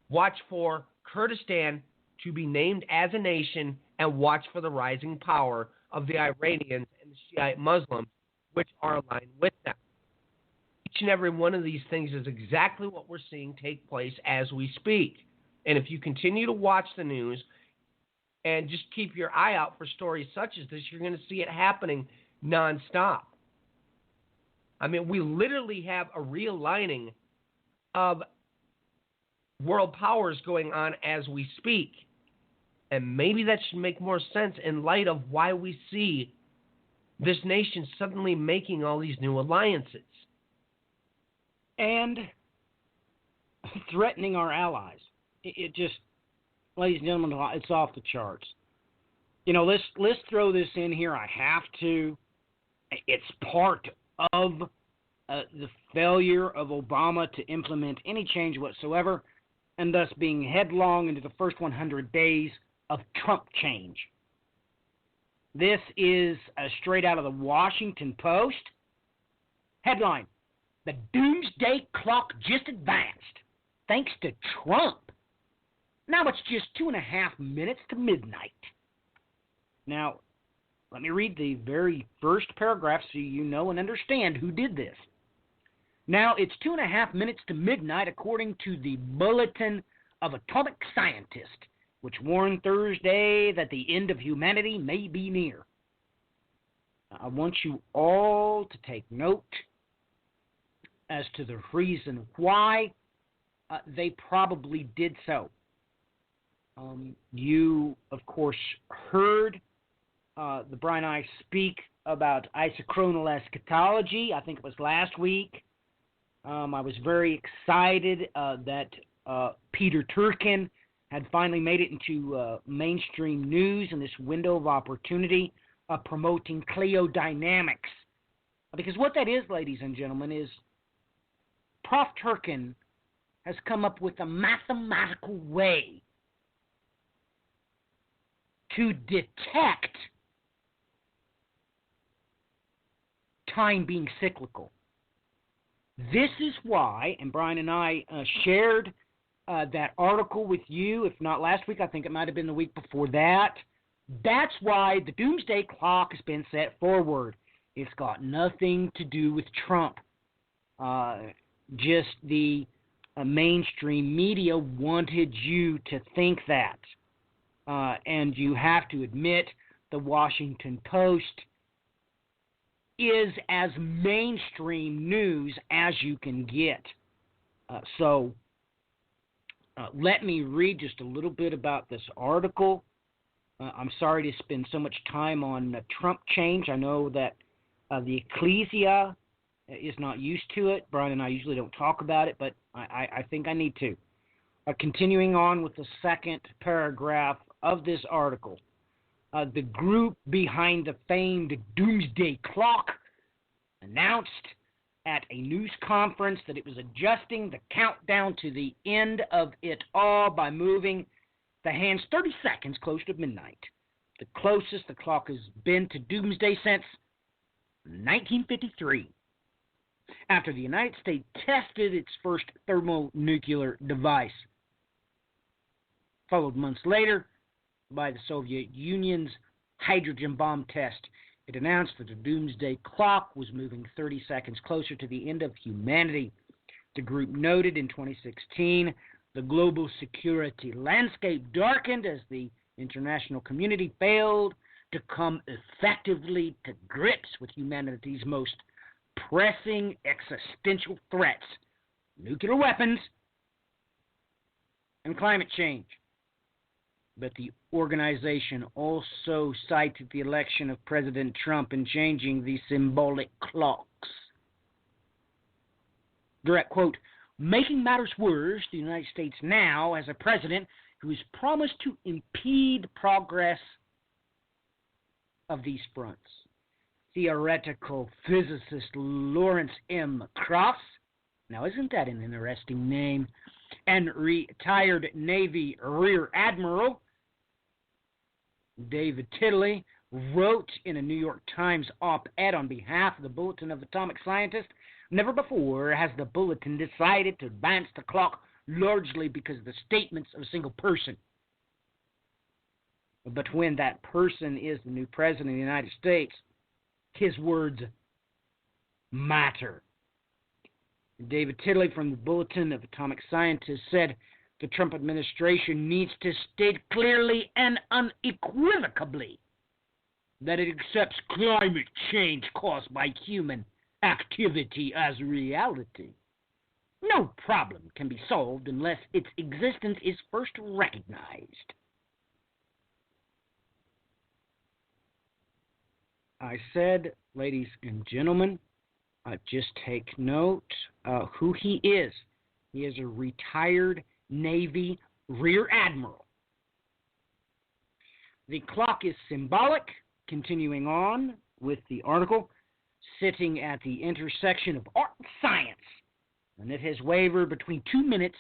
watch for Kurdistan to be named as a nation, and watch for the rising power of the Iranians and the Shiite Muslims, which are aligned with them. Each and every one of these things is exactly what we're seeing take place as we speak. And if you continue to watch the news and just keep your eye out for stories such as this, you're going to see it happening nonstop. I mean, we literally have a realigning of world powers going on as we speak. And maybe that should make more sense in light of why we see this nation suddenly making all these new alliances. And threatening our allies. It just, ladies and gentlemen, it's off the charts. You know, let's throw this in here. I have to. It's part of the failure of Obama to implement any change whatsoever, and thus being headlong into the first 100 days of Trump change. This is straight out of the Washington Post. Headline: The doomsday clock just advanced, thanks to Trump. Now it's just 2.5 minutes to midnight. Now, let me read the very first paragraph so you know and understand who did this. Now it's 2.5 minutes to midnight according to the Bulletin of Atomic Scientists, which warned Thursday that the end of humanity may be near. I want you all to take note as to the reason why they probably did so. You, of course, heard the Brian and I speak about isochronal eschatology. I think it was last week. I was very excited that Peter Turkin had finally made it into mainstream news in this window of opportunity promoting cleodynamics. Because what that is, ladies and gentlemen, is Prof. Turkin has come up with a mathematical way to detect time being cyclical. This is why, and Brian and I shared that article with you, if not last week, I think it might have been the week before that. That's why the doomsday clock has been set forward. It's got nothing to do with Trump. Just the mainstream media wanted you to think that. And you have to admit the Washington Post is as mainstream news as you can get. So let me read just a little bit about this article. I'm sorry to spend so much time on Trump change. I know that the Ecclesia is not used to it. Brian and I usually don't talk about it, but I think I need to. Continuing on with the second paragraph of this article. The group behind the famed doomsday clock announced at a news conference that it was adjusting the countdown to the end of it all by moving the hands 30 seconds closer to midnight, the closest the clock has been to doomsday since 1953, after the United States tested its first thermonuclear device, followed months later by the Soviet Union's hydrogen bomb test. It announced that the doomsday clock was moving 30 seconds closer to the end of humanity. The group noted in 2016 the global security landscape darkened as the international community failed to come effectively to grips with humanity's most pressing existential threats: nuclear weapons and climate change. But the organization also cited the election of President Trump in changing the symbolic clocks. Direct quote, making matters worse, the United States now has a president who has promised to impede progress of these fronts. Theoretical physicist Lawrence M. Krauss, now isn't that an interesting name, and retired Navy Rear Admiral David Tiddley wrote in a New York Times op-ed on behalf of the Bulletin of Atomic Scientists, never before has the Bulletin decided to advance the clock largely because of the statements of a single person. But when that person is the new president of the United States, his words matter. David Tiddley from the Bulletin of Atomic Scientists said the Trump administration needs to state clearly and unequivocally that it accepts climate change caused by human activity as reality. No problem can be solved unless its existence is first recognized. I said, ladies and gentlemen, just take note who he is. He is a retired Navy Rear Admiral. The clock is symbolic, continuing on with the article, sitting at the intersection of art and science, and it has wavered between 2 minutes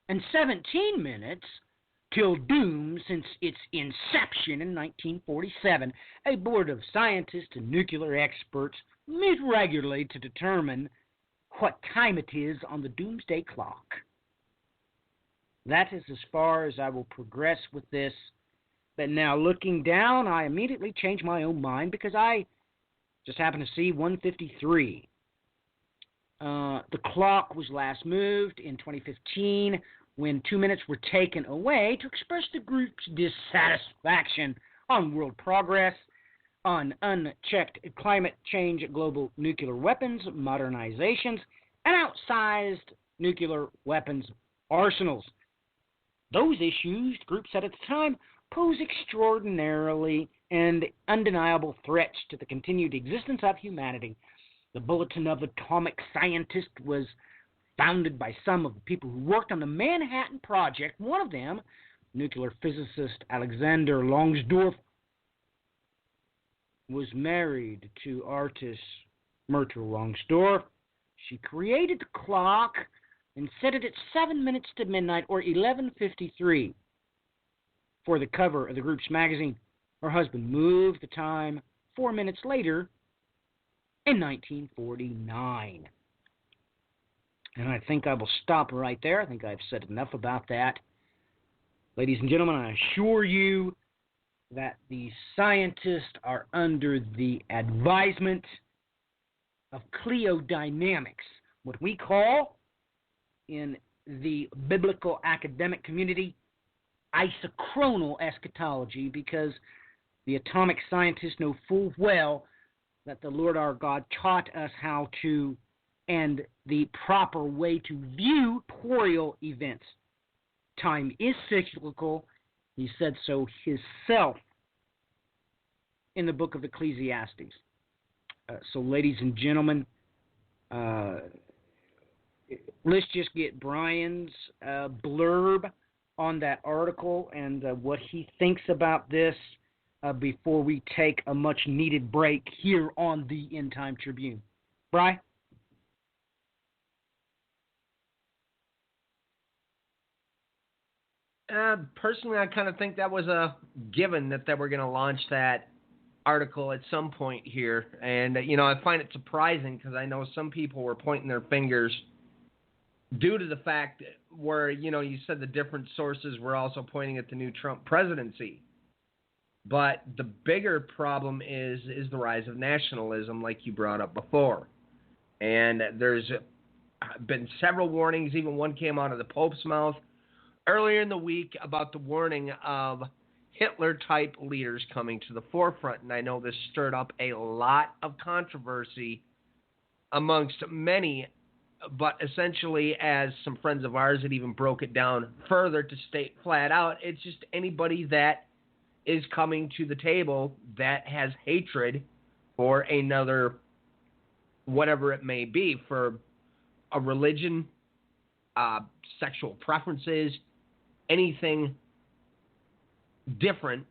and 17 minutes till doom since its inception in 1947. A board of scientists and nuclear experts meet regularly to determine what time it is on the doomsday clock. That is as far as I will progress with this. But now looking down, I immediately change my own mind because I just happened to see 1:53. The clock was last moved in 2015 when 2 minutes were taken away to express the group's dissatisfaction on world progress, on unchecked climate change, global nuclear weapons modernizations, and outsized nuclear weapons arsenals. Those issues, the group said at the time, pose extraordinarily and undeniable threats to the continued existence of humanity. The Bulletin of Atomic Scientists was founded by some of the people who worked on the Manhattan Project. One of them, nuclear physicist Alexander Longsdorff, was married to artist Myrtle Longsdorff. She created the clock and set it at 7 minutes to midnight, or 11:53, for the cover of the group's magazine. Her husband moved the time 4 minutes later in 1949. And I think I will stop right there. I think I've said enough about that. Ladies and gentlemen, I assure you that the scientists are under the advisement of cleodynamics, what we call in the biblical academic community isochronal eschatology, because the atomic scientists know full well that the Lord our God taught us how to and the proper way to view temporal events. Time is cyclical. He said so himself in the book of Ecclesiastes. So, ladies and gentlemen, let's just get Brian's blurb on that article and what he thinks about this before we take a much-needed break here on the End Time Tribune. Brian? Personally, I kind of think that was a given that they were going to launch that article at some point here. And, I find it surprising because I know some people were pointing their fingers due to the fact where, you said the different sources were also pointing at the new Trump presidency. But the bigger problem is the rise of nationalism, like you brought up before. And there's been several warnings. Even one came out of the Pope's mouth earlier in the week about the warning of Hitler-type leaders coming to the forefront. And I know this stirred up a lot of controversy amongst many, but essentially, as some friends of ours had even broke it down further to state flat out, it's just anybody that is coming to the table that has hatred for another, whatever it may be, for a religion, sexual preferences, anything different,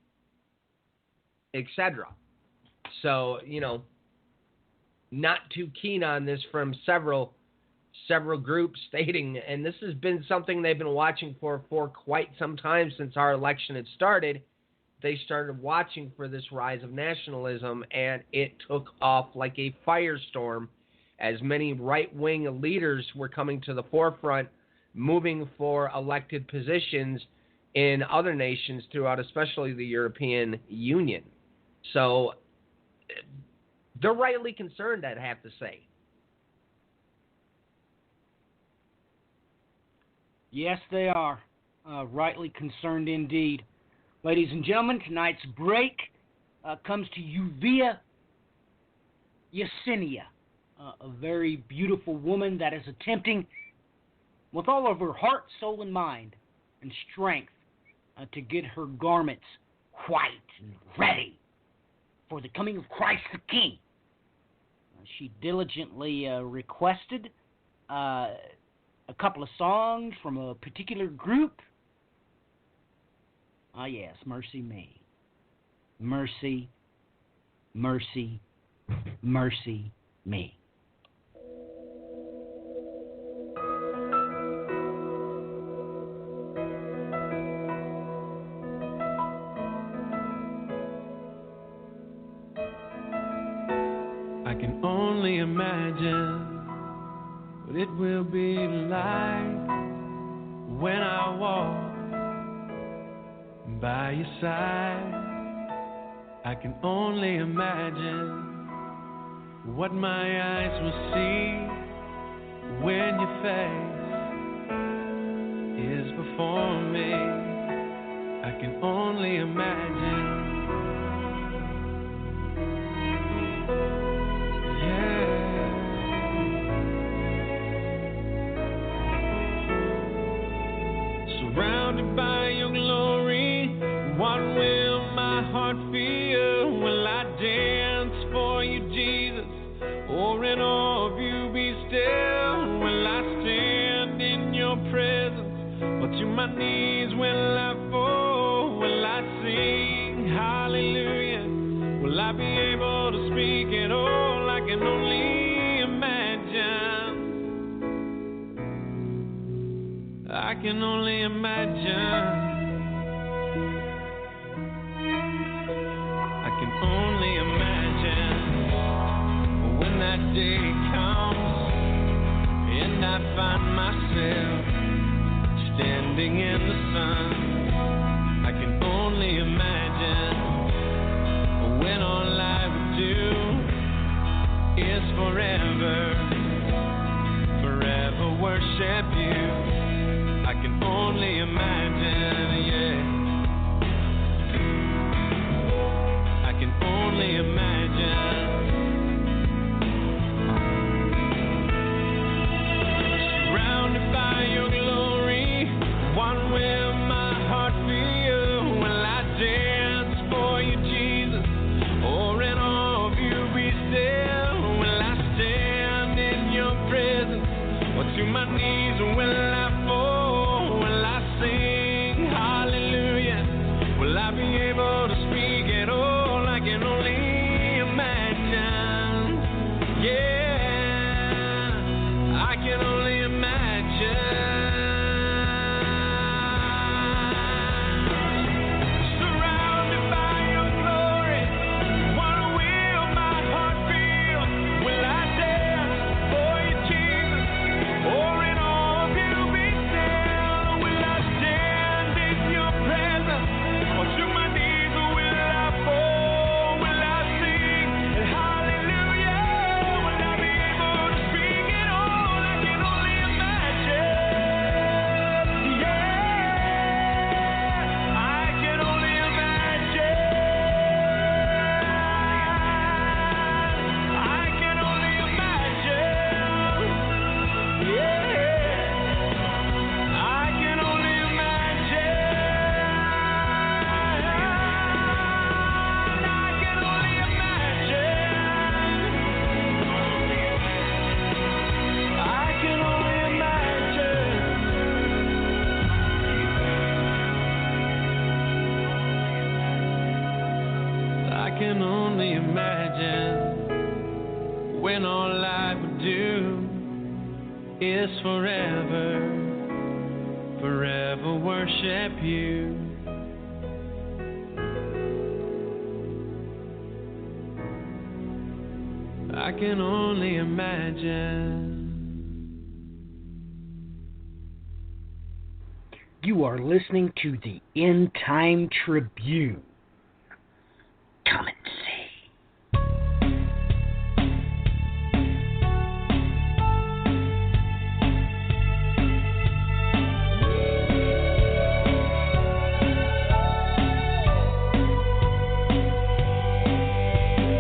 etc. So, not too keen on this from several groups stating, and this has been something they've been watching for quite some time since our election had started. They started watching for this rise of nationalism, and it took off like a firestorm as many right-wing leaders were coming to the forefront, moving for elected positions in other nations throughout, especially the European Union. So they're rightly concerned, I'd have to say. Yes, they are. Rightly concerned indeed. Ladies and gentlemen, tonight's break comes to you via Yesenia, a very beautiful woman that is attempting, with all of her heart, soul, and mind, and strength, to get her garments white and ready for the coming of Christ the King. She diligently requested a couple of songs from a particular group. Ah, yes, Mercy Me. Mercy, mercy, mercy me. I can only imagine what it will be like when I walk by your side. I can only imagine what my eyes will see when your face is before me. I can only imagine. Surrounded by your glory, what will my heart feel? Will I dance for you, Jesus, or in awe of you be still? Will I stand in your presence, or to my knees will I fall? Will I sing hallelujah? Will I be able to speak at all? I can only imagine. I can only imagine. I can only imagine when that day comes and I find myself standing in the sun. I can only imagine when all I would do is forever worship you. I can only imagine, yeah. I can only imagine. Surrounded by your glory, what will my heart feel? Will I dance for you, Jesus, or in awe of you be still? Will I stand in your presence, or to my knees will I fall? Will I sing hallelujah? Will I be able to speak at all? I can only imagine, yeah, I can only imagine. Surrounded by your glory, what will my heart feel? Will I dance for you, Jesus, or in awe of you be still? Will I stand and all I would do is forever, forever worship you. I can only imagine. You are listening to the End Time Tribune. Come and see.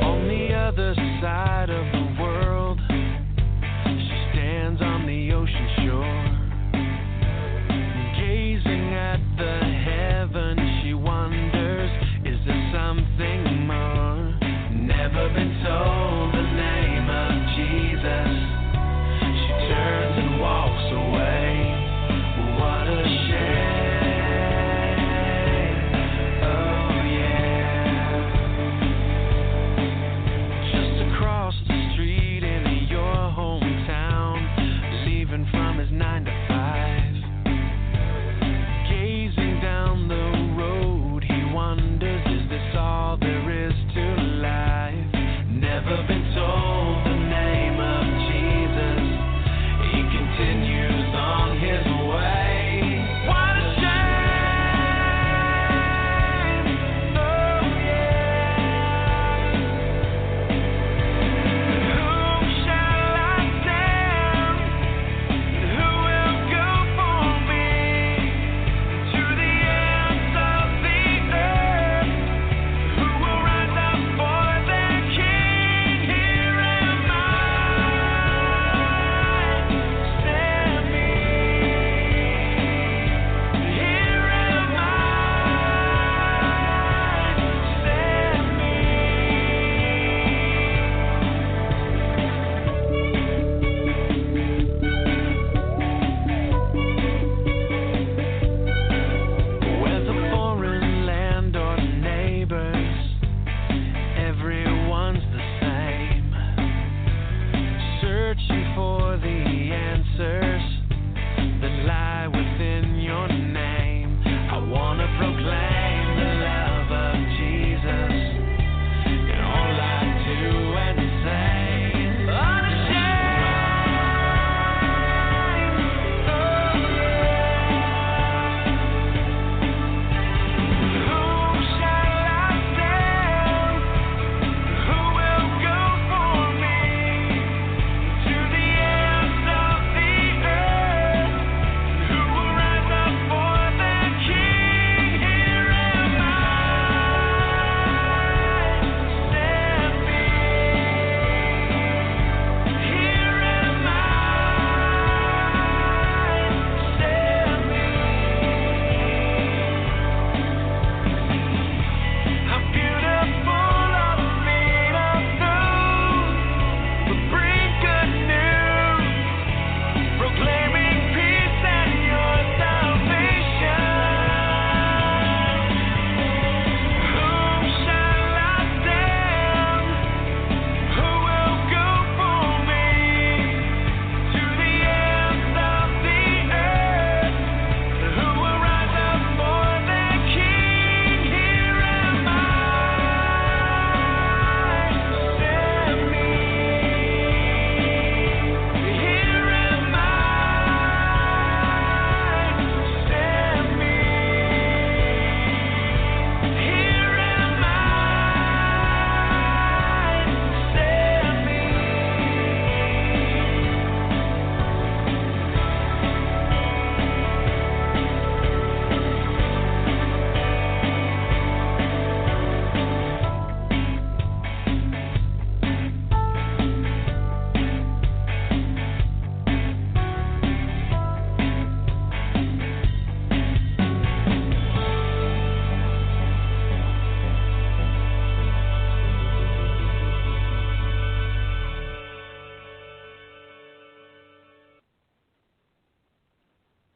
On the other side of the world, she stands on the ocean shore. Gazing at the heaven, she wonders, is there something more? Never been told the name of Jesus. She turns and walks away. What a shame. Oh yeah. Just across the street in your hometown, leaving from his 9 to 5. Gazing down the road, he wonders, is this all there is to life? Never been told the name of Jesus. He continues on his way. What a shame. Oh yeah. Whom shall I send? Who will go for me to the ends of the earth? Who will rise up for their King? Here am I, send me. Here am I, send me. Whether foreign land or neighbors, everyone's the same, searching for the answers that lie within your name. I want to proclaim the love of Jesus in all I do and say. Unashamed, oh yeah. Whom shall I send? Who will go for me to the ends of the earth? Who will rise up for their King? Here am I, send me. Here am I, send me. How beautiful are the feet of those who bring good news, proclaiming peace and your salvation. Whom shall I send? Who will go for me to the ends of the earth? Who will rise up for their King? Here am I, send me. Here am I, send me. Here am I, send me.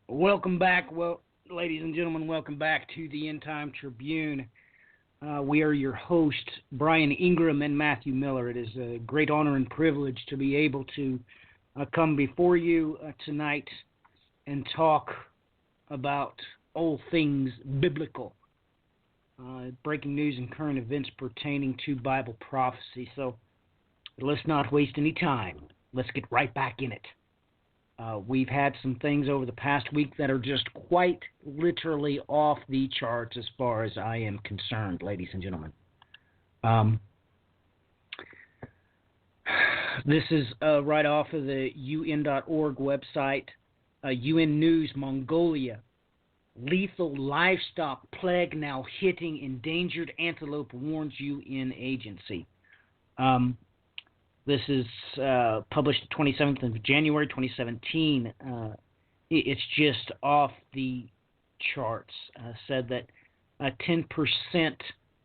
Welcome back, ladies and gentlemen. Welcome back to the End Time Tribune. We are your hosts, Brian Ingram and Matthew Miller. It is a great honor and privilege to be able to come before you tonight and talk about all things biblical, breaking news and current events pertaining to Bible prophecy. So let's not waste any time. Let's get right back in it. We've had some things over the past week that are just quite literally off the charts as far as I am concerned, ladies and gentlemen. This is right off of the UN.org website. UN News, Mongolia. Lethal livestock plague now hitting endangered antelope, warns UN agency. This is published the 27th of January, 2017. It's just off the charts. Said that 10%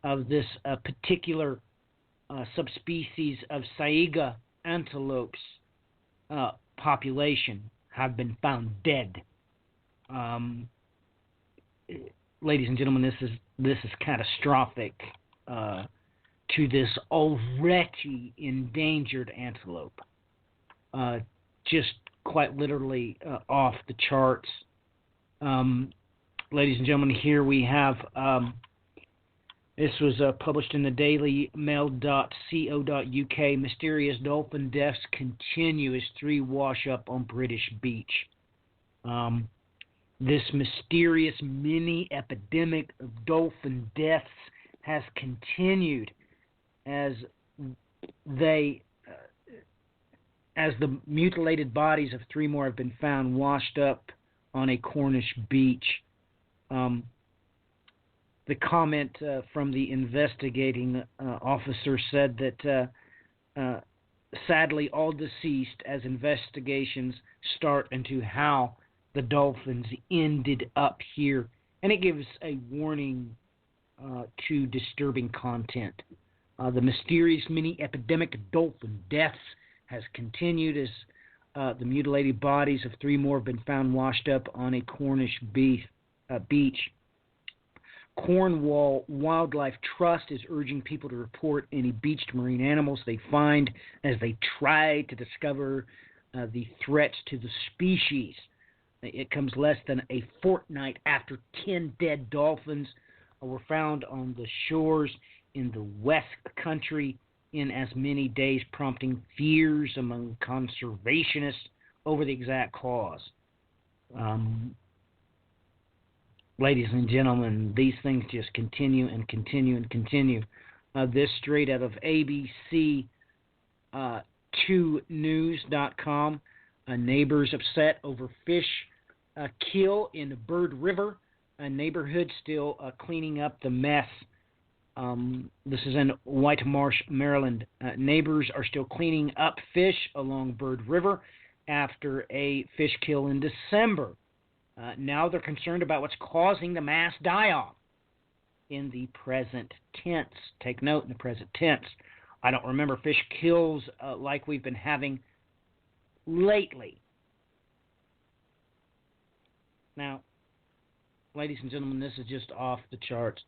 of this particular subspecies of Saiga antelopes population have been found dead. Ladies and gentlemen, this is catastrophic. To this already endangered antelope. Just quite literally off the charts. Ladies and gentlemen, here we have, this was published in the dailymail.co.uk. Mysterious dolphin deaths continue as 3 wash up on British beach. This mysterious mini epidemic of dolphin deaths has continued as the mutilated bodies of 3 more have been found washed up on a Cornish beach. The comment from the investigating officer said that sadly all deceased as investigations start into how the dolphins ended up here, and it gives a warning to disturbing content. The mysterious mini epidemic of dolphin deaths has continued as the mutilated bodies of 3 more have been found washed up on a Cornish beach. Cornwall Wildlife Trust is urging people to report any beached marine animals they find as they try to discover the threats to the species. It comes less than a fortnight after 10 dead dolphins were found on the shores in the West Country in as many days, prompting fears among conservationists over the exact cause. Ladies and gentlemen, these things just continue and continue and continue. This straight out of ABC2news.com. Neighbors upset over fish kill in Bird River. A neighborhood still cleaning up the mess. This is in White Marsh, Maryland. Neighbors are still cleaning up fish along Bird River after a fish kill in December. Now they're concerned about what's causing the mass die-off in the present tense. Take note, in the present tense. I don't remember fish kills like we've been having lately. Now, ladies and gentlemen, this is just off the charts.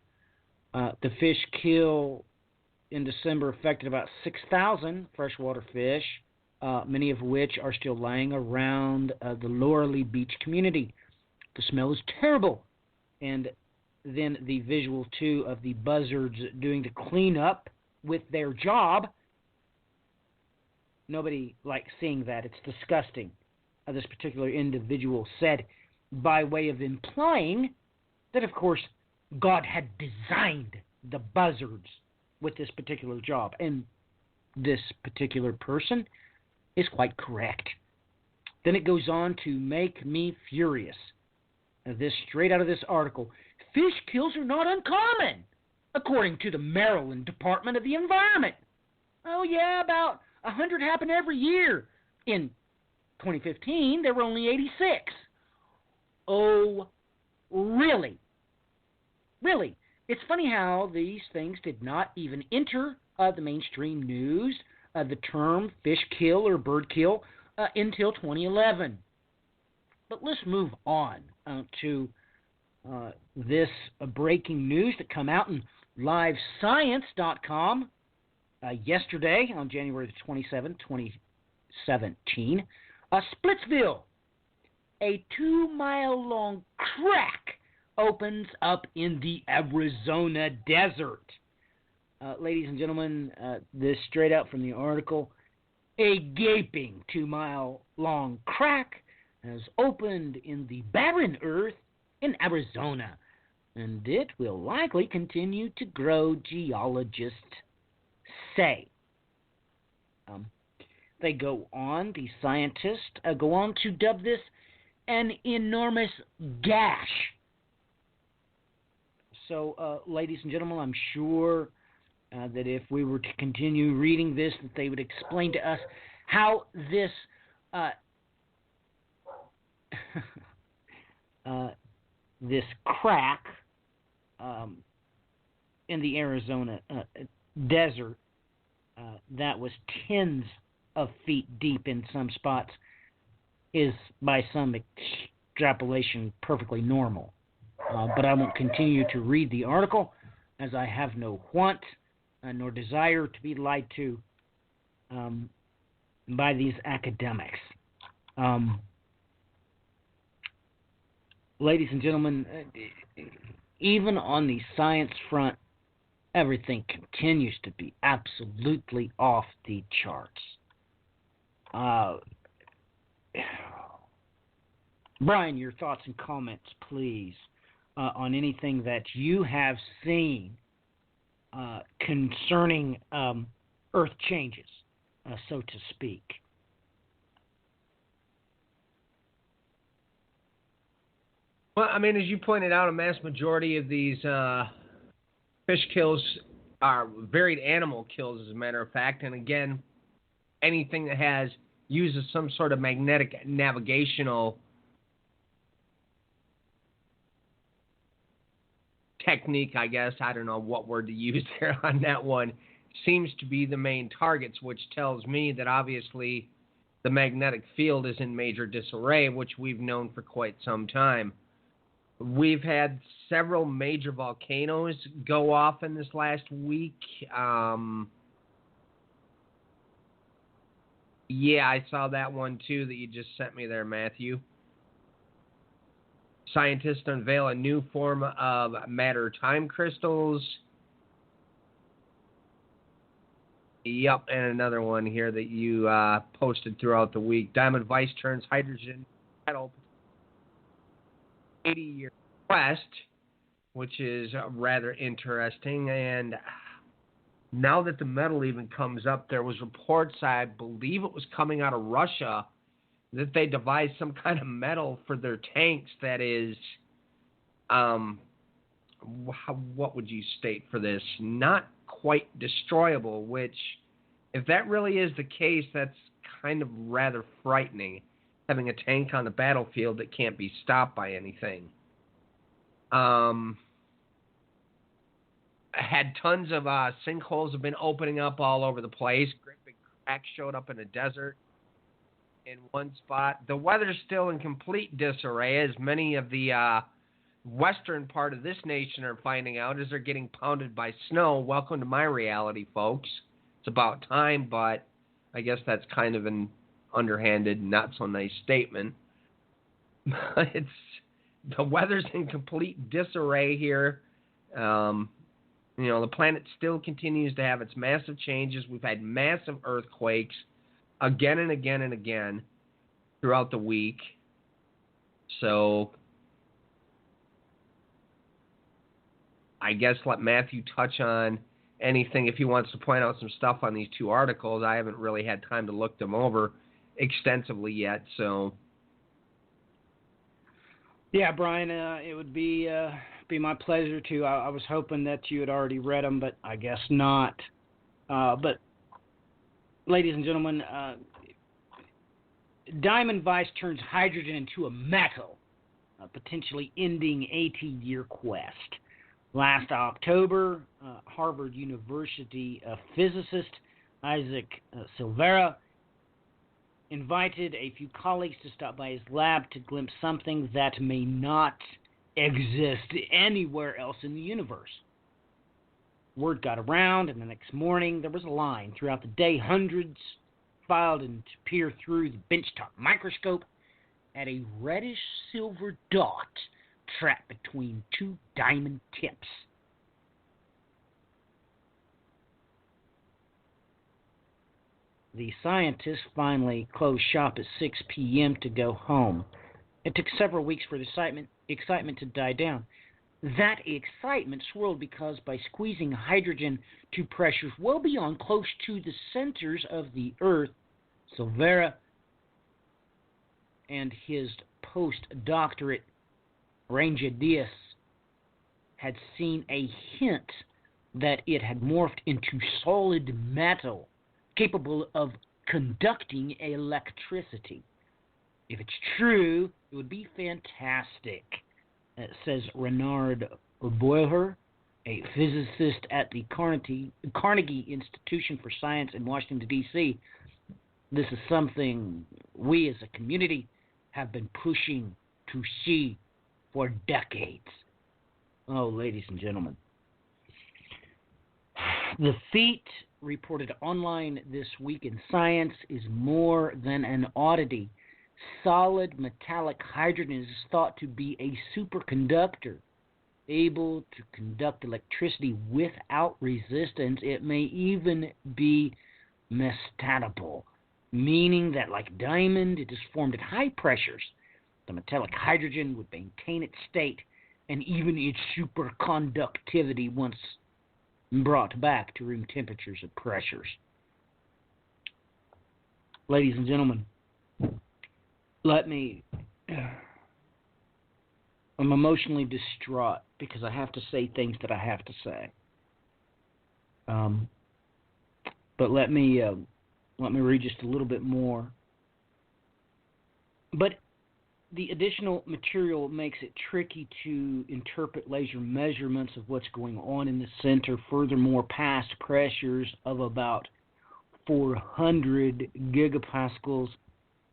The fish kill in December affected about 6,000 freshwater fish, many of which are still lying around the Laureley Beach community. The smell is terrible. And then the visual, too, of the buzzards doing the cleanup with their job. Nobody likes seeing that. It's disgusting. This particular individual said, by way of implying that, of course, God had designed the buzzards with this particular job. And this particular person is quite correct. Then it goes on to make me furious. This straight out of this article. Fish kills are not uncommon, according to the Maryland Department of the Environment. Oh, yeah, about 100 happen every year. In 2015, there were only 86. Oh, really? Really? It's funny how these things did not even enter the mainstream news, the term fish kill or bird kill, until 2011. But let's move on to this breaking news that come out in LiveScience.com yesterday on January the 27th, 2017. Splitsville, a 2-mile-long crack opens up in the Arizona desert. Ladies and gentlemen, this straight out from the article. A gaping 2-mile-long crack has opened in the barren earth in Arizona, and it will likely continue to grow, geologists say. They go on, the scientists go on to dub this an enormous gash. So, ladies and gentlemen, I'm sure that if we were to continue reading this, that they would explain to us how this this crack in the Arizona desert that was tens of feet deep in some spots is, by some extrapolation, perfectly normal. But I won't continue to read the article, as I have no want nor desire to be lied to by these academics. Ladies and gentlemen, even on the science front, everything continues to be absolutely off the charts. Brian, your thoughts and comments, please, on anything that you have seen concerning Earth changes, so to speak. Well, I mean, as you pointed out, a mass majority of these fish kills are varied animal kills, as a matter of fact. And again, anything that uses some sort of magnetic navigational technique, I guess, I don't know what word to use there on that one, seems to be the main targets, which tells me that obviously the magnetic field is in major disarray, which we've known for quite some time. We've had several major volcanoes go off in this last week. Yeah, I saw that one too that you just sent me there, Matthew. Scientists unveil a new form of matter-time crystals. Yep, and another one here that you posted throughout the week. Diamond Vice turns hydrogen metal 80-year quest, which is rather interesting. And now that the metal even comes up, there was reports, I believe it was coming out of Russia, that they devised some kind of metal for their tanks that is, what would you state for this? Not quite destroyable, which, if that really is the case, that's kind of rather frightening, having a tank on the battlefield that can't be stopped by anything. Had tons of sinkholes have been opening up all over the place. Great big cracks showed up in the desert in one spot. The weather's still in complete disarray, as many of the western part of this nation are finding out as they're getting pounded by snow. Welcome to my reality, folks. It's about time, but I guess that's kind of an underhanded, not so nice statement. The weather's in complete disarray here. The planet still continues to have its massive changes. We've had massive earthquakes again and again and again throughout the week. So I guess let Matthew touch on anything if he wants to point out some stuff on these two articles. I haven't really had time to look them over extensively yet, so. Yeah, Brian, it would be my pleasure to. I was hoping that you had already read them, but I guess not. But, ladies and gentlemen, Diamond Vice turns hydrogen into a metal, potentially ending 80-year quest. Last October, Harvard University physicist Isaac Silvera invited a few colleagues to stop by his lab to glimpse something that may not exist anywhere else in the universe. Word got around, and the next morning there was a line. Throughout the day, hundreds filed in to peer through the benchtop microscope at a reddish-silver dot trapped between two diamond tips. The scientists finally closed shop at 6 p.m. to go home. It took several weeks for the excitement to die down. That excitement swirled because by squeezing hydrogen to pressures well beyond close to the centers of the Earth, Silvera and his postdoctorate Ranger Diaz had seen a hint that it had morphed into solid metal capable of conducting electricity. If it's true, it would be fantastic, says Renard Boyler, a physicist at the Carnegie Institution for Science in Washington, D.C. This is something we as a community have been pushing to see for decades. Oh, ladies and gentlemen. The feat reported online this week in Science is more than an oddity. Solid metallic hydrogen is thought to be a superconductor, able to conduct electricity without resistance. It may even be mestatable, meaning that like diamond, it is formed at high pressures. The metallic hydrogen would maintain its state and even its superconductivity once brought back to room temperatures and pressures. Ladies and gentlemen, I'm emotionally distraught because I have to say things that I have to say. But let me read just a little bit more. But the additional material makes it tricky to interpret laser measurements of what's going on in the center. Furthermore, past pressures of about 400 gigapascals,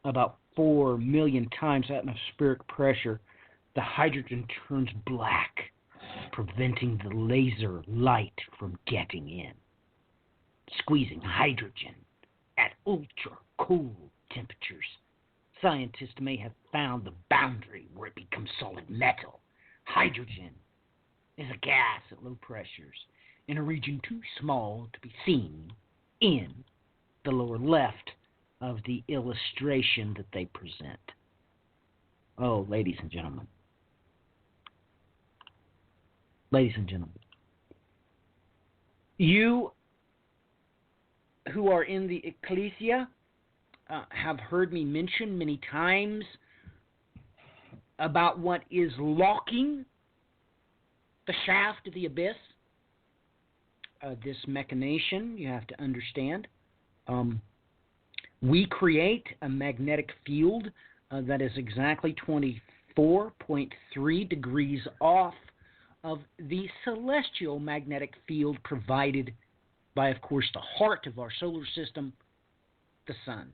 about 4 million times atmospheric pressure, the hydrogen turns black, preventing the laser light from getting in. Squeezing hydrogen at ultra-cool temperatures, scientists may have found the boundary where it becomes solid metal. Hydrogen is a gas at low pressures in a region too small to be seen in the lower left of the illustration that they present. Oh, ladies and gentlemen. Ladies and gentlemen. You who are in the ecclesia have heard me mention many times about what is locking the shaft of the abyss. This machination, you have to understand. We create a magnetic field that is exactly 24.3 degrees off of the celestial magnetic field provided by, of course, the heart of our solar system, the sun.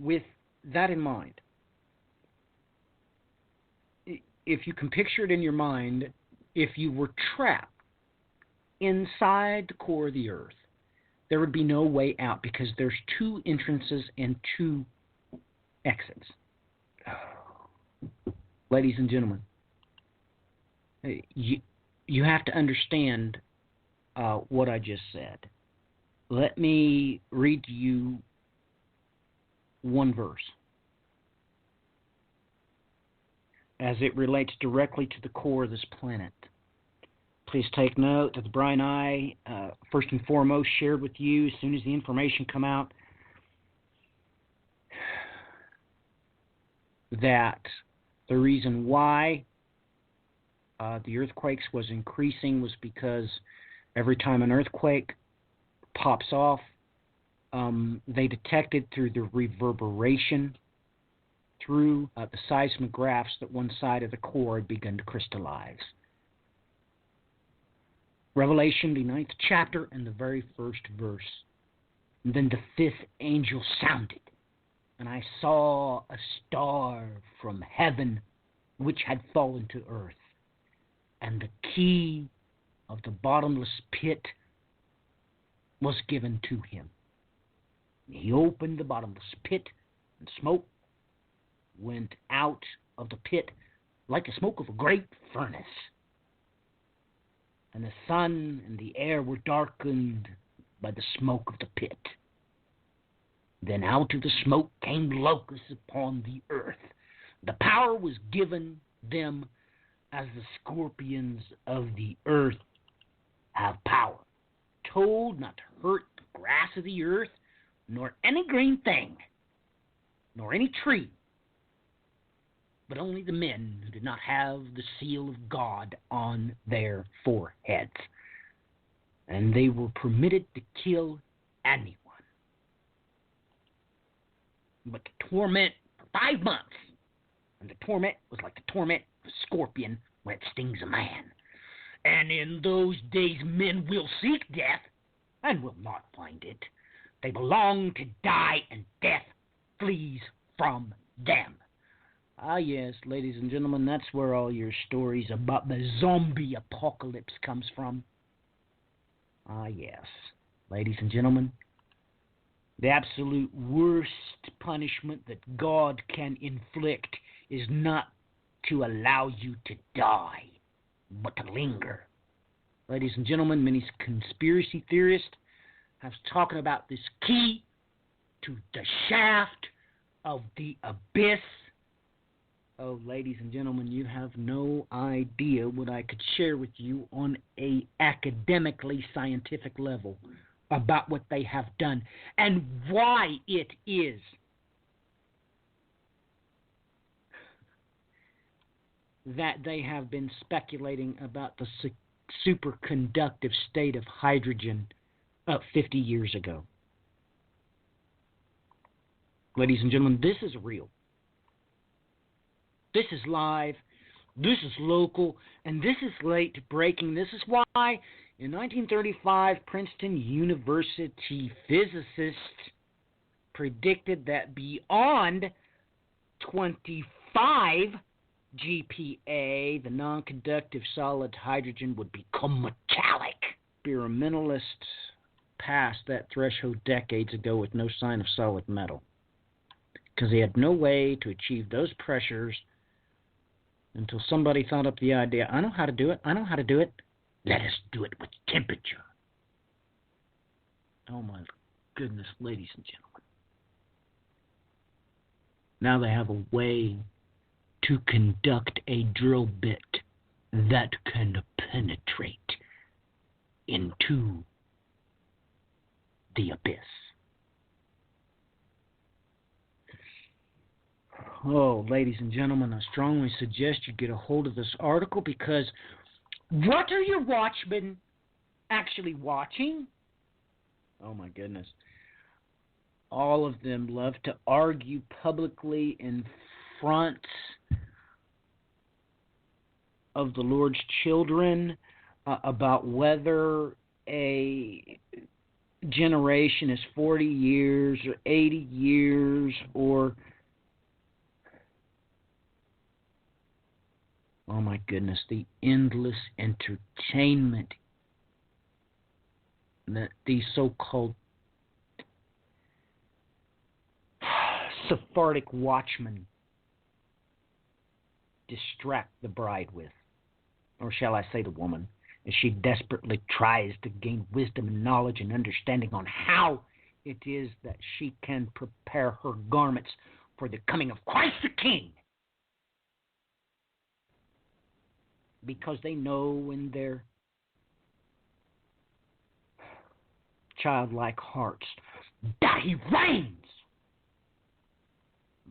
With that in mind, if you can picture it in your mind, if you were trapped inside the core of the earth, there would be no way out because there's two entrances and two exits. Ladies and gentlemen, you have to understand what I just said. Let me read to you one verse as it relates directly to the core of this planet. Please take note that the Brian I, first and foremost, shared with you as soon as the information come out that the reason why the earthquakes was increasing was because every time an earthquake pops off, they detected through the reverberation through the seismographs that one side of the core had begun to crystallize. Revelation, the 9th chapter, and the very first verse. And then the 5th angel sounded, and I saw a star from heaven which had fallen to earth. and the key of the bottomless pit was given to him. He opened the bottomless pit, and smoke went out of the pit like the smoke of a great furnace. And the sun and the air were darkened by the smoke of the pit. Then out of the smoke came locusts upon the earth. The power was given them as the scorpions of the earth have power, told not to hurt the grass of the earth, nor any green thing, nor any tree, but only the men who did not have the seal of God on their foreheads. And they were permitted to kill anyone, but to torment for 5 months. And the torment was like the torment of a scorpion when it stings a man. And in those days men will seek death and will not find it. They belong to die, and death flees from them. Ah, yes, ladies and gentlemen, that's where all your stories about the zombie apocalypse comes from. Ah, yes, ladies and gentlemen, the absolute worst punishment that God can inflict is not to allow you to die, but to linger. Ladies and gentlemen, many conspiracy theorists have talking about this key to the shaft of the abyss. Oh, ladies and gentlemen, you have no idea what I could share with you on a academically scientific level about what they have done and why it is that they have been speculating about the superconductive state of hydrogen 50 years ago. Ladies and gentlemen, this is real. This is live. This is local. And this is late breaking. This is why in 1935, Princeton University physicists predicted that beyond 25 GPa, the non-conductive solid hydrogen would become metallic. Experimentalists passed that threshold decades ago with no sign of solid metal, because they had no way to achieve those pressures until somebody thought up the idea, I know how to do it, let us do it with temperature. Oh my goodness, ladies and gentlemen. Now they have a way to conduct a drill bit that can penetrate into the abyss. Oh, ladies and gentlemen, I strongly suggest you get a hold of this article, because what are your watchmen actually watching? Oh my goodness. All of them love to argue publicly in front of the Lord's children about whether a generation is 40 years or 80 years or, oh my goodness, the endless entertainment that these so-called Sephardic watchmen distract the bride with, or shall I say the woman, as she desperately tries to gain wisdom and knowledge and understanding on how it is that she can prepare her garments for the coming of Christ the King. Because they know in their childlike hearts that He reigns.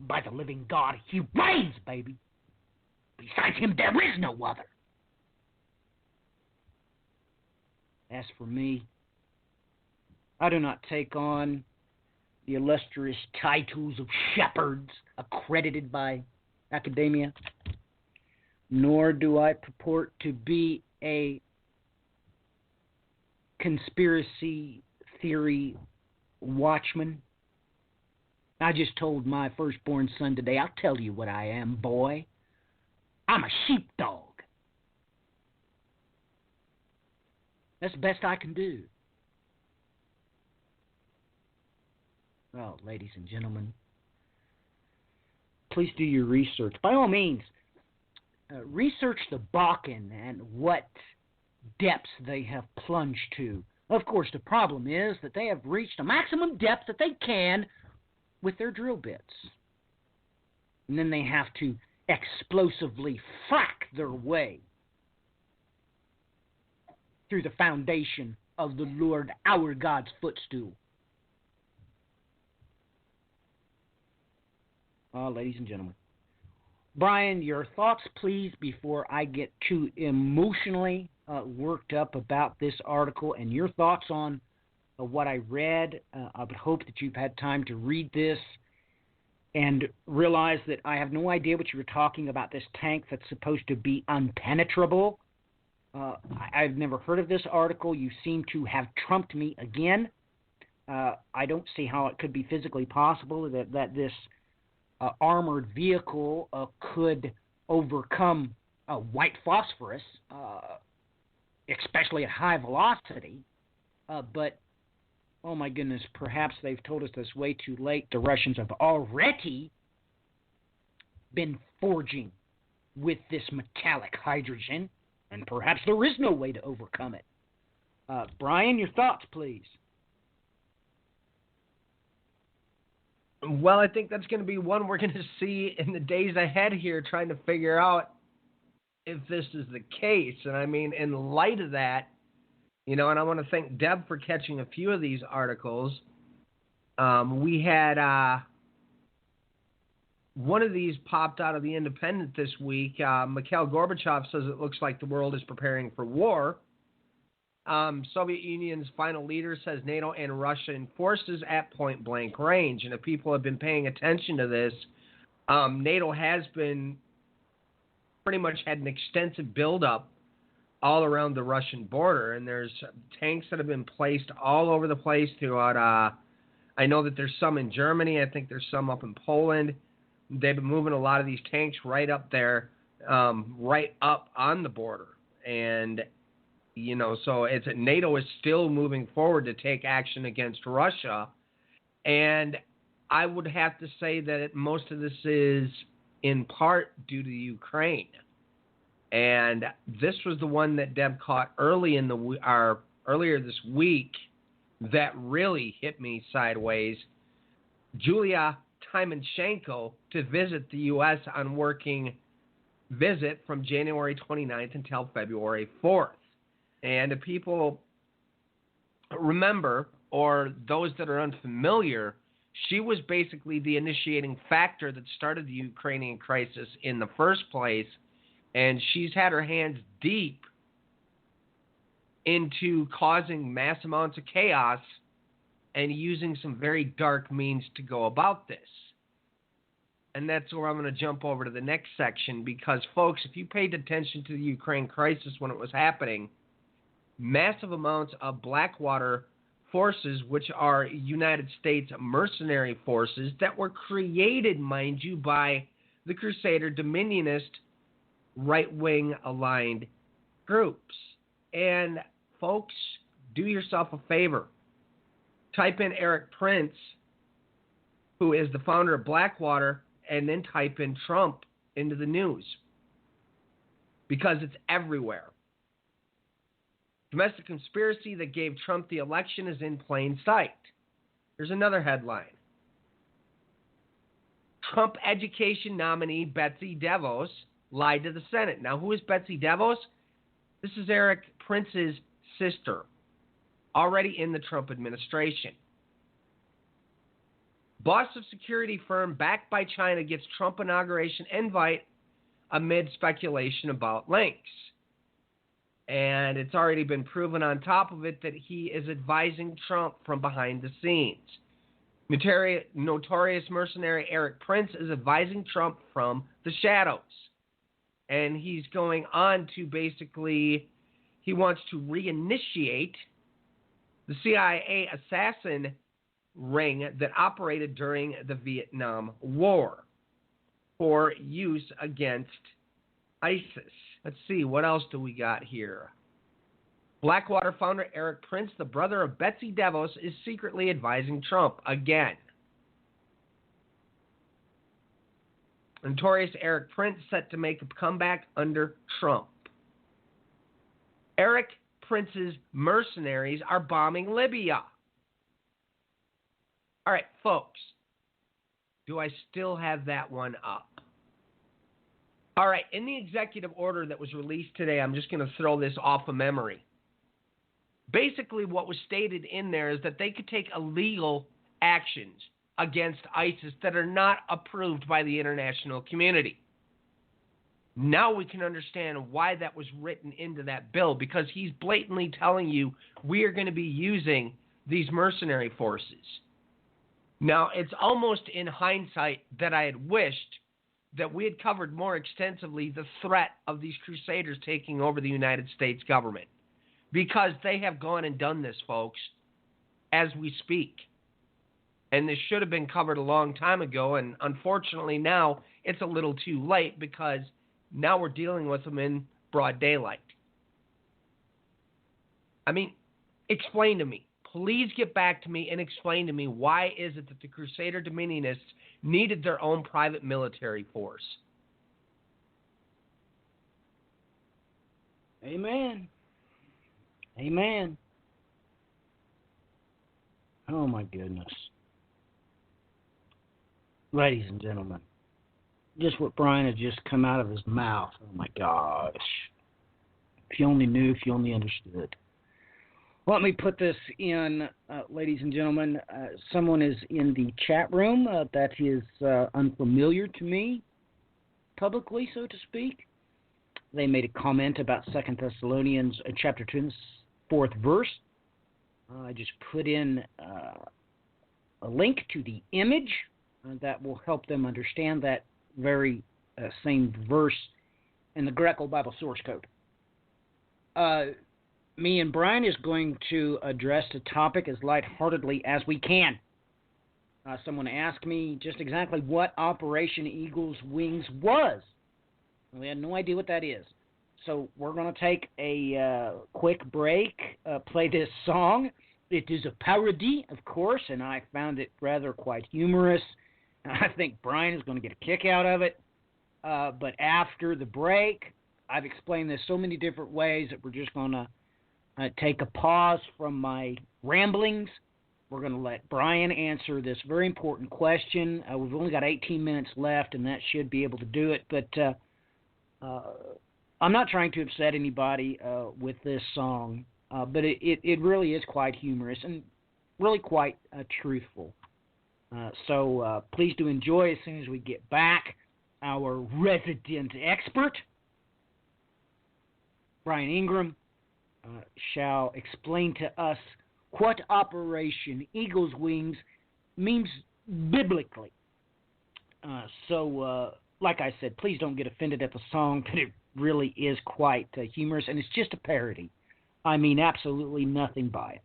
By the living God, He reigns, baby. Besides Him, there is no other. As for me, I do not take on the illustrious titles of shepherds accredited by academia, nor do I purport to be a conspiracy theory watchman. I just told my firstborn son today, I'll tell you what I am, boy. I'm a sheepdog. That's the best I can do. Well, ladies and gentlemen, please do your research. By all means, research the Bakken and what depths they have plunged to. Of course, the problem is that they have reached a maximum depth that they can with their drill bits. And then they have to explosively frack their way through the foundation of the Lord our God's footstool. Ladies and gentlemen. Brian, your thoughts, please, before I get too emotionally worked up about this article, and your thoughts on what I read. I would hope that you've had time to read this and realize that I have no idea what you were talking about, this tank that's supposed to be unpenetrable. I've never heard of this article. You seem to have trumped me again. I don't see how it could be physically possible that this armored vehicle could overcome white phosphorus, especially at high velocity. But, oh my goodness, perhaps they've told us this way too late. The Russians have already been forging with this metallic hydrogen, and perhaps there is no way to overcome it. Brian, your thoughts, please. Well, I think that's going to be one we're going to see in the days ahead here, trying to figure out if this is the case. And I mean, in light of that, and I want to thank Deb for catching a few of these articles. We had one of these popped out of the Independent this week. Mikhail Gorbachev says it looks like the world is preparing for war. Soviet Union's final leader says NATO and Russian forces at point-blank range. And if people have been paying attention to this, NATO has been pretty much had an extensive buildup all around the Russian border. And there's tanks that have been placed all over the place throughout. I know that there's some in Germany. I think there's some up in Poland. They've been moving a lot of these tanks right up there, right up on the border. And so NATO is still moving forward to take action against Russia. And I would have to say that most of this is in part due to Ukraine. And this was the one that Deb caught earlier this week that really hit me sideways. Julia Tymoshenko to visit the U.S. on working visit from January 29th until February 4th. And if people remember, or those that are unfamiliar, she was basically the initiating factor that started the Ukrainian crisis in the first place. And she's had her hands deep into causing mass amounts of chaos and using some very dark means to go about this. And that's where I'm going to jump over to the next section because, folks, if you paid attention to the Ukraine crisis when it was happening, massive amounts of Blackwater forces, which are United States mercenary forces that were created, mind you, by the Crusader Dominionist right-wing aligned groups. And, folks, do yourself a favor. Type in Eric Prince, who is the founder of Blackwater, and then type in Trump into the news because it's everywhere. Domestic conspiracy that gave Trump the election is in plain sight. Here's another headline. Trump education nominee Betsy DeVos lied to the Senate. Now, who is Betsy DeVos? This is Eric Prince's sister, already in the Trump administration. Boss of security firm backed by China gets Trump inauguration invite amid speculation about links. And it's already been proven on top of it that he is advising Trump from behind the scenes. Notorious mercenary Eric Prince is advising Trump from the shadows. And he's going on to basically, he wants to reinitiate the CIA assassin ring that operated during the Vietnam War for use against ISIS. Let's see, what else do we got here? Blackwater founder Eric Prince, the brother of Betsy DeVos, is secretly advising Trump again. Notorious Eric Prince set to make a comeback under Trump. Eric Prince's mercenaries are bombing Libya. All right, folks. Do I still have that one up? All right, in the executive order that was released today, I'm just going to throw this off of memory. Basically, what was stated in there is that they could take illegal actions against ISIS that are not approved by the international community. Now we can understand why that was written into that bill, because he's blatantly telling you we are going to be using these mercenary forces. Now, it's almost in hindsight that I had wished that we had covered more extensively the threat of these crusaders taking over the United States government, because they have gone and done this, folks, as we speak. And this should have been covered a long time ago, and unfortunately now it's a little too late, because now we're dealing with them in broad daylight. I mean, explain to me. Please get back to me and explain to me, why is it that the Crusader Dominionists needed their own private military force? Amen. Amen. Oh, my goodness. Ladies and gentlemen, just what Brian had just come out of his mouth. Oh, my gosh. If you only knew, if you only understood. Let me put this in, ladies and gentlemen. Someone is in the chat room that is unfamiliar to me, publicly, so to speak. They made a comment about 2 Thessalonians chapter 2, 4th verse. I just put in a link to the image that will help them understand that very same verse in the Greco Bible source code. Me and Brian is going to address the topic as lightheartedly as we can. Someone asked me just exactly what Operation Eagle's Wings was. We had no idea what that is. So we're going to take a quick break, play this song. It is a parody, of course, and I found it rather quite humorous. I think Brian is going to get a kick out of it. But after the break, I've explained this so many different ways that we're just going to take a pause from my ramblings. We're going to let Brian answer this very important question. We've only got 18 minutes left, and that should be able to do it. But I'm not trying to upset anybody with this song, but it really is quite humorous and really quite truthful. So please do enjoy as soon as we get back. Our resident expert, Brian Ingram, shall explain to us what Operation Eagle's Wings means biblically. So, like I said, please don't get offended at the song, but it really is quite humorous, and it's just a parody. I mean absolutely nothing by it.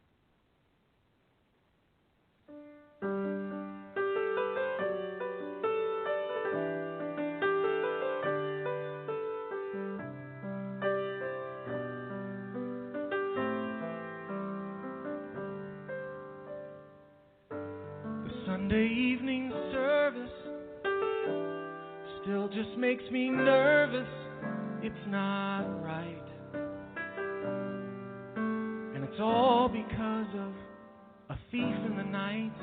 Sunday evening service still just makes me nervous. It's not right, and it's all because of a thief in the night.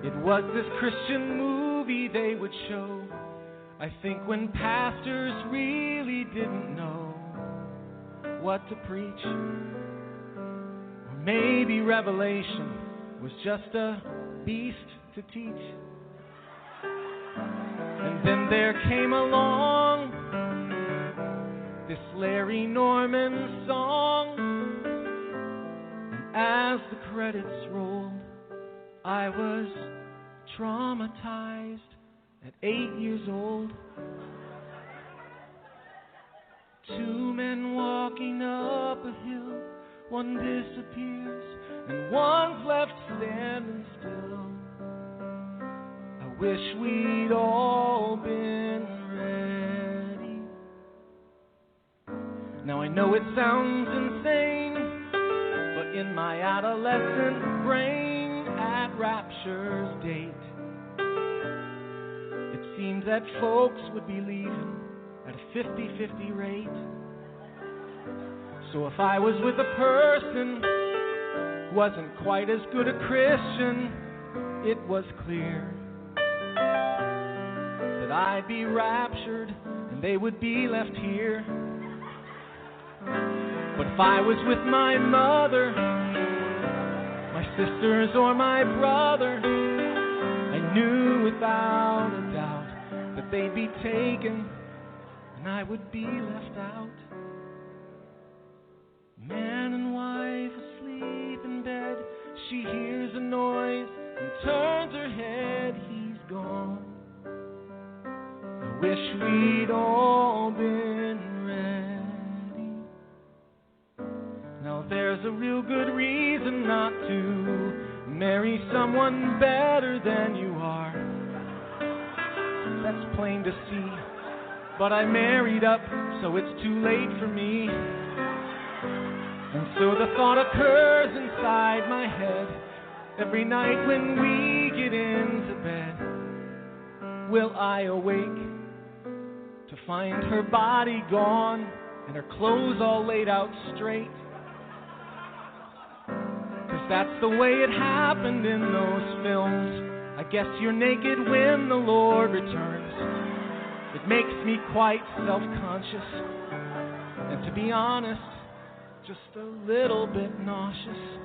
It was this Christian movie they would show, I think, when pastors really didn't know what to preach. Or maybe Revelation was just a beast to teach. And then there came along this Larry Norman song, and as the credits rolled, I was traumatized at 8 years old. Two men walking up a hill, one disappears and one's left standing still. I wish we'd all been ready. Now I know it sounds insane, but in my adolescent brain at rapture's date, it seems that folks would be leaving at a 50-50 rate. So if I was with a person who wasn't quite as good a Christian, it was clear that I'd be raptured and they would be left here. But if I was with my mother, my sisters, or my brother, I knew without a doubt that they'd be taken and I would be left out. Man and wife asleep in bed, she hears a noise and turns her head, he's gone. I wish we'd all been ready. Now there's a real good reason not to marry someone better than you are. That's plain to see. But I married up, so it's too late for me. And so the thought occurs inside my head every night when we get into bed. Will I awake to find her body gone and her clothes all laid out straight? 'Cause that's the way it happened in those films. I guess you're naked when the Lord returns. It makes me quite self-conscious, and to be honest, just a little bit nauseous.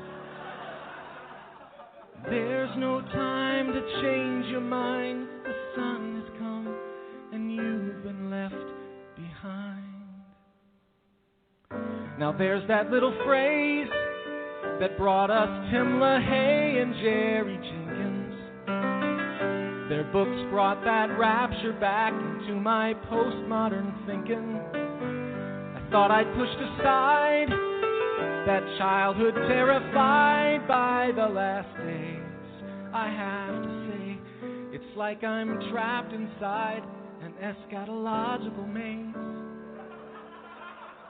There's no time to change your mind. The sun has come and you've been left behind. Now there's that little phrase that brought us Tim LaHaye and Jerry Jenkins. Their books brought that rapture back into my postmodern thinking. I thought I'd pushed aside that childhood terrified by the last days. I have to say, it's like I'm trapped inside an eschatological maze.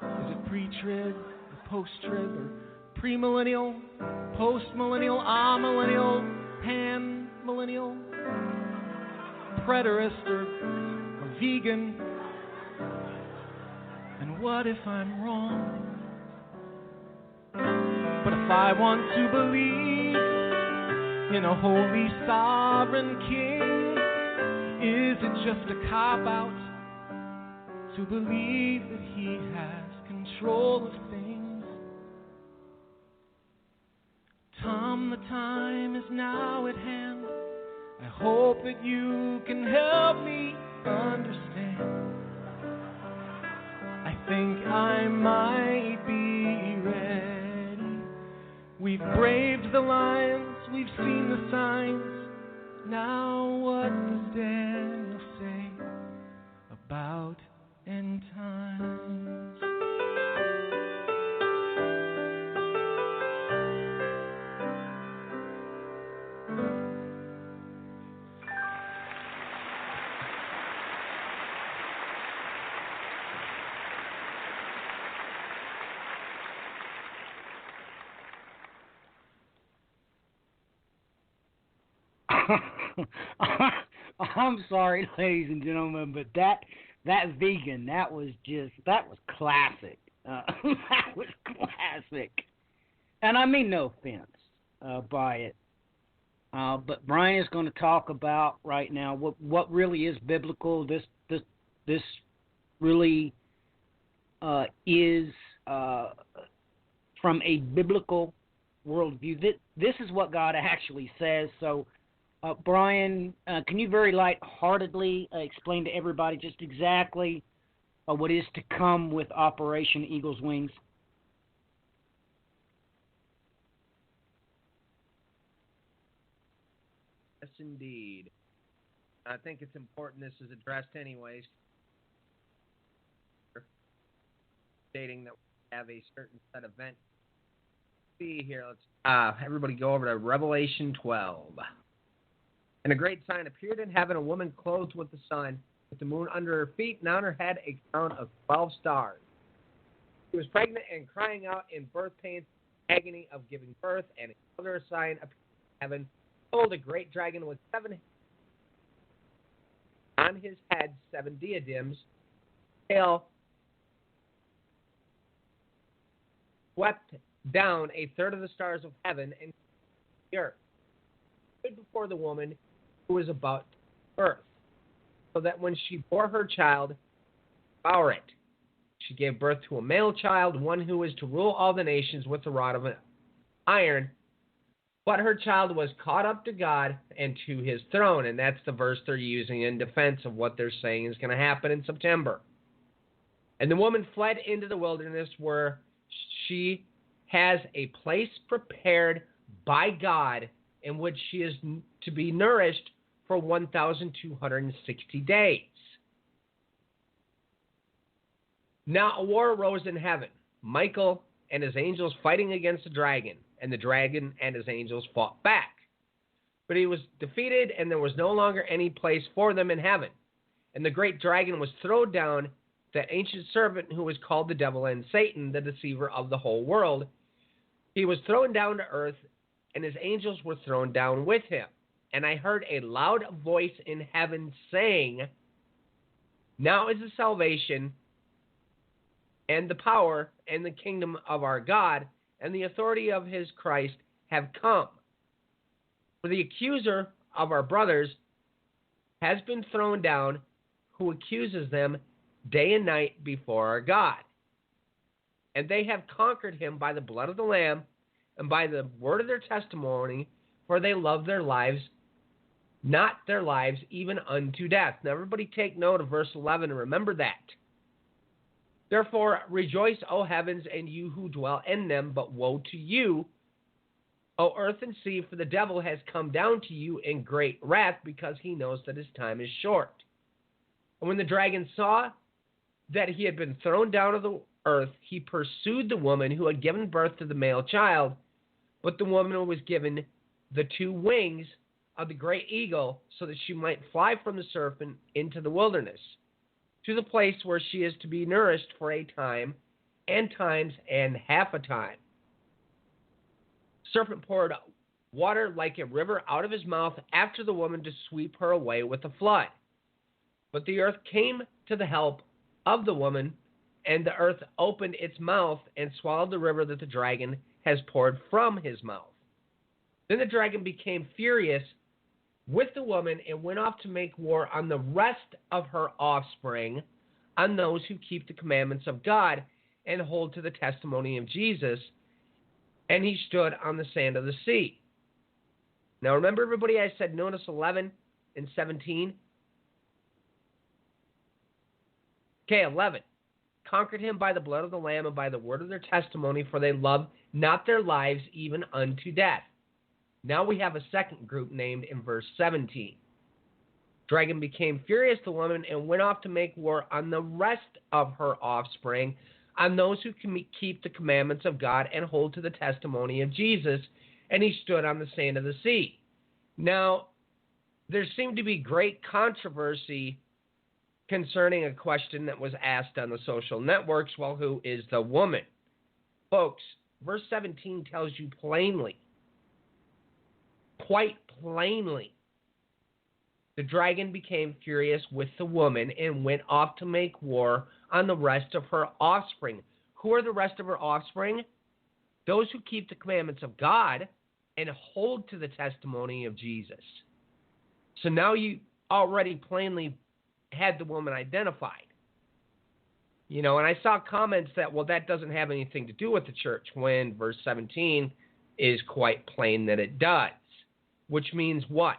Is it pre-trib, or post-trib, or premillennial, post-millennial, amillennial, pan-millennial, preterist, or vegan? And what if I'm wrong? But if I want to believe in a holy sovereign king, is it just a cop-out to believe that he has control of things? Tom, the time is now at hand. I hope that you can help me understand. I think I might be ready. We've braved the lions, we've seen the signs. Now what does Daniel say about end times? I'm sorry, ladies and gentlemen, but that vegan, that was classic. That was classic. And I mean no offense by it. But Brian is going to talk about right now what really is biblical. This really is from a biblical worldview. This is what God actually says. So, Brian, can you very lightheartedly explain to everybody just exactly what is to come with Operation Eagle's Wings? Yes, indeed. I think it's important this is addressed anyways, stating that we have a certain set of events. See here, let's everybody go over to Revelation 12. And a great sign appeared in heaven, a woman clothed with the sun, with the moon under her feet, and on her head a crown of 12 stars. She was pregnant and crying out in birth pains, agony of giving birth, and another sign appeared in heaven. Behold, a great dragon with 7 heads. On his head 7 diadems, tail swept down a third of the stars of heaven and the earth. Stood before the woman who was about to give birth, so that when she bore her child, devour it. She gave birth to a male child, one who was to rule all the nations with a rod of iron. But her child was caught up to God and to his throne. And that's the verse they're using in defense of what they're saying is going to happen in September. And the woman fled into the wilderness where she has a place prepared by God in which she is to be nourished for 1,260 days. Now a war arose in heaven, Michael and his angels fighting against the dragon, and the dragon and his angels fought back. But he was defeated, and there was no longer any place for them in heaven. And the great dragon was thrown down, that ancient serpent who was called the devil and Satan, the deceiver of the whole world. He was thrown down to earth, and his angels were thrown down with him. And I heard a loud voice in heaven saying, now is the salvation and the power and the kingdom of our God and the authority of his Christ have come. For the accuser of our brothers has been thrown down, who accuses them day and night before our God. And they have conquered him by the blood of the Lamb and by the word of their testimony, for they love their lives, not their lives even unto death. Now everybody take note of verse 11 and remember that. Therefore rejoice, O heavens, and you who dwell in them, but woe to you, O earth and sea, for the devil has come down to you in great wrath, because he knows that his time is short. And when the dragon saw that he had been thrown down to the earth, he pursued the woman who had given birth to the male child. But the woman was given the 2 wings of the great eagle, so that she might fly from the serpent into the wilderness, to the place where she is to be nourished for a time, and times, and half a time. The serpent poured water like a river out of his mouth after the woman to sweep her away with a flood. But the earth came to the help of the woman, and the earth opened its mouth and swallowed the river that the dragon has poured from his mouth. Then the dragon became furious with the woman and went off to make war on the rest of her offspring, on those who keep the commandments of God and hold to the testimony of Jesus. And he stood on the sand of the sea. Now remember, everybody, I said notice 11 and 17. Okay, 11. Conquered him by the blood of the Lamb and by the word of their testimony, for they love not their lives even unto death. Now we have a second group named in verse 17. Dragon became furious, the woman, and went off to make war on the rest of her offspring, on those who can keep the commandments of God and hold to the testimony of Jesus, and he stood on the sand of the sea. Now, there seemed to be great controversy concerning a question that was asked on the social networks, well, who is the woman? Folks, verse 17 tells you plainly, quite plainly, the dragon became furious with the woman and went off to make war on the rest of her offspring. Who are the rest of her offspring? Those who keep the commandments of God and hold to the testimony of Jesus. So now you already plainly had the woman identified. You know, and I saw comments that, well, that doesn't have anything to do with the church, when verse 17 is quite plain that it does. Which means what?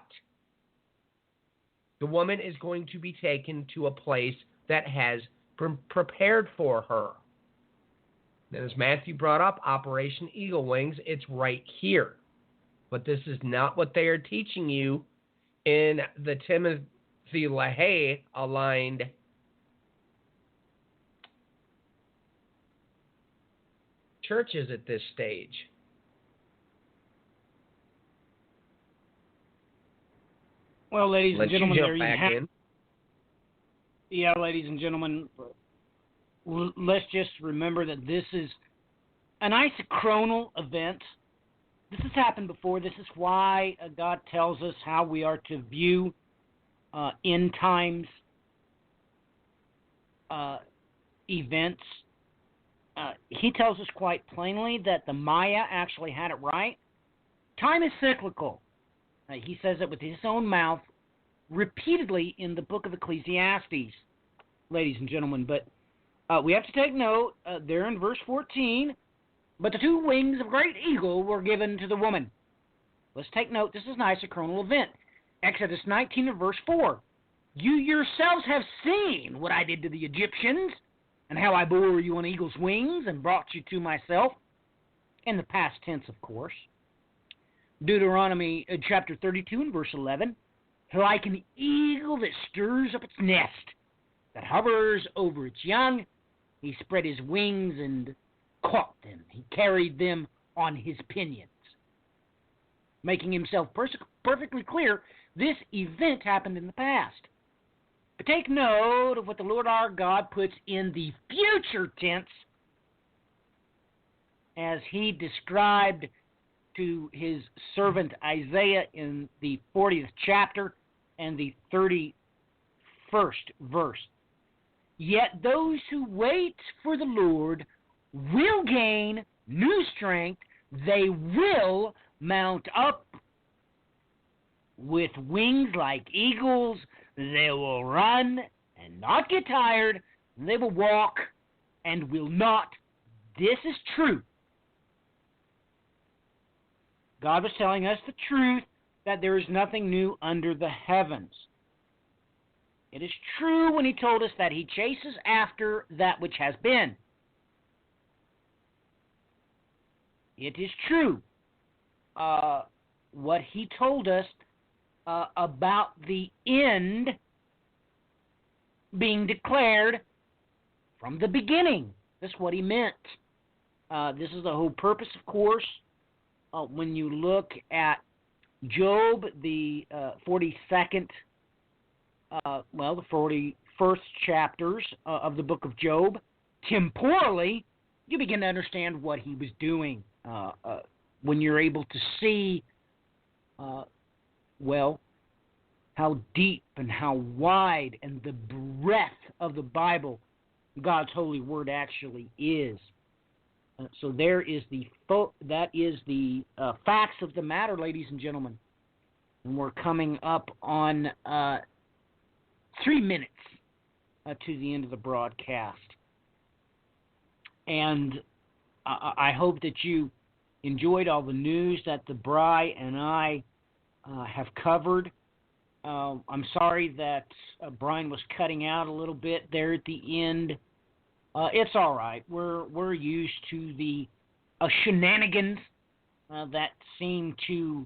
The woman is going to be taken to a place that has been prepared for her. And as Matthew brought up, Operation Eagle Wings, it's right here. But this is not what they are teaching you in the Timothy LaHaye aligned churches at this stage. Well, ladies and gentlemen, there you have it. in. Yeah, ladies and gentlemen, let's just remember that this is an isochronal event. This has happened before. This is why God tells us how we are to view end times events. He tells us quite plainly that the Maya actually had it right. Time is cyclical. He says it with his own mouth repeatedly in the book of Ecclesiastes, ladies and gentlemen. But we have to take note there in verse 14, but the 2 wings of a great eagle were given to the woman. Let's take note, this is an isochronal event. Exodus 19 and verse 4. You yourselves have seen what I did to the Egyptians, and how I bore you on eagle's wings and brought you to myself. In the past tense, of course. Deuteronomy chapter 32 and verse 11. Like an eagle that stirs up its nest, that hovers over its young, he spread his wings and caught them. He carried them on his pinions. Making himself perfectly clear, this event happened in the past. But take note of what the Lord our God puts in the future tense as he described to his servant Isaiah in the 40th chapter and the 31st verse. Yet those who wait for the Lord will gain new strength. They will mount up with wings like eagles. They will run and not get tired. They will walk and will not. This is true. God was telling us the truth that there is nothing new under the heavens. It is true when he told us that he chases after that which has been. It is true what he told us about the end being declared from the beginning. That's what he meant. This is the whole purpose, of course. When you look at Job, the 42nd, the 41st chapters of the book of Job, temporally, you begin to understand what he was doing. When you're able to see, how deep and how wide and the breadth of the Bible, God's holy word, actually is. So there is the facts of the matter, ladies and gentlemen. And we're coming up on 3 minutes to the end of the broadcast. And I hope that you enjoyed all the news that the Bri and I have covered. I'm sorry that Brian was cutting out a little bit there at the end. It's all right. We're used to the shenanigans that seem to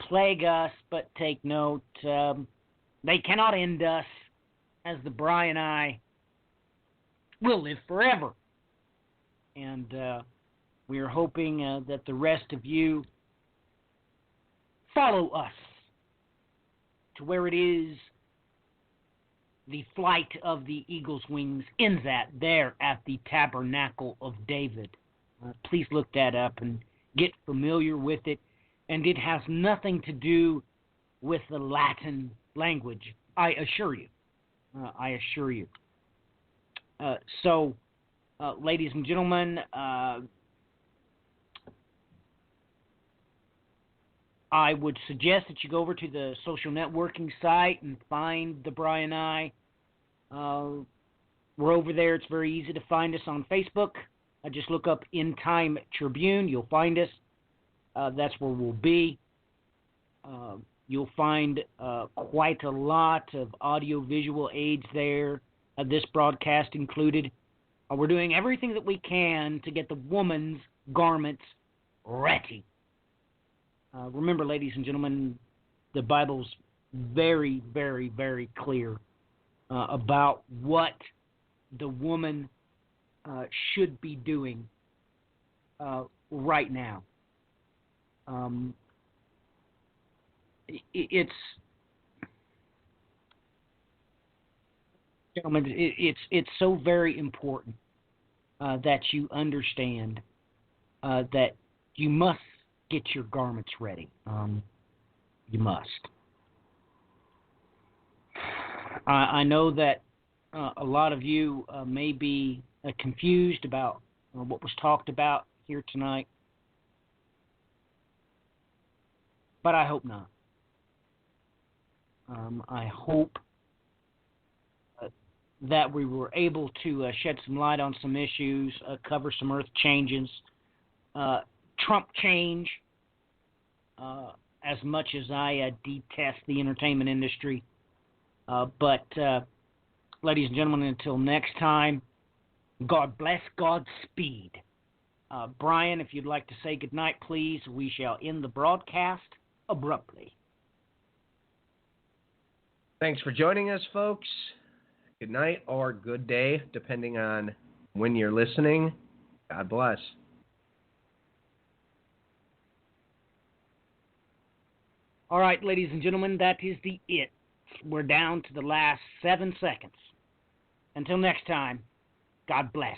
plague us, but take note, they cannot end us, as the Bri and I will live forever. And we are hoping that the rest of you follow us to where it is the flight of the eagle's wings ends at, there at the Tabernacle of David. Please look that up and get familiar with it. And it has nothing to do with the Latin language, I assure you. So, ladies and gentlemen, I would suggest that you go over to the social networking site and find the Bri and I. We're over there. It's very easy to find us on Facebook. Just look up End Time Tribune. You'll find us. That's where we'll be. You'll find quite a lot of audio-visual aids there, this broadcast included. We're doing everything that we can to get the woman's garments ready. Remember, ladies and gentlemen, the Bible's very, very, very clear about what the woman should be doing right now. It's Gentlemen, it's so very important that you understand that you must get your garments ready. You must. I know that a lot of you may be confused about what was talked about here tonight, but I hope not. I hope that we were able to shed some light on some issues, cover some earth changes, Trump change. As much as I detest the entertainment industry, but ladies and gentlemen, until next time, God bless, Godspeed. Brian, if you'd like to say goodnight, please, we shall end the broadcast abruptly. Thanks for joining us, folks. Good night or good day, depending on when you're listening. God bless. All right, ladies and gentlemen, that is the it. We're down to the last 7 seconds. Until next time, God bless.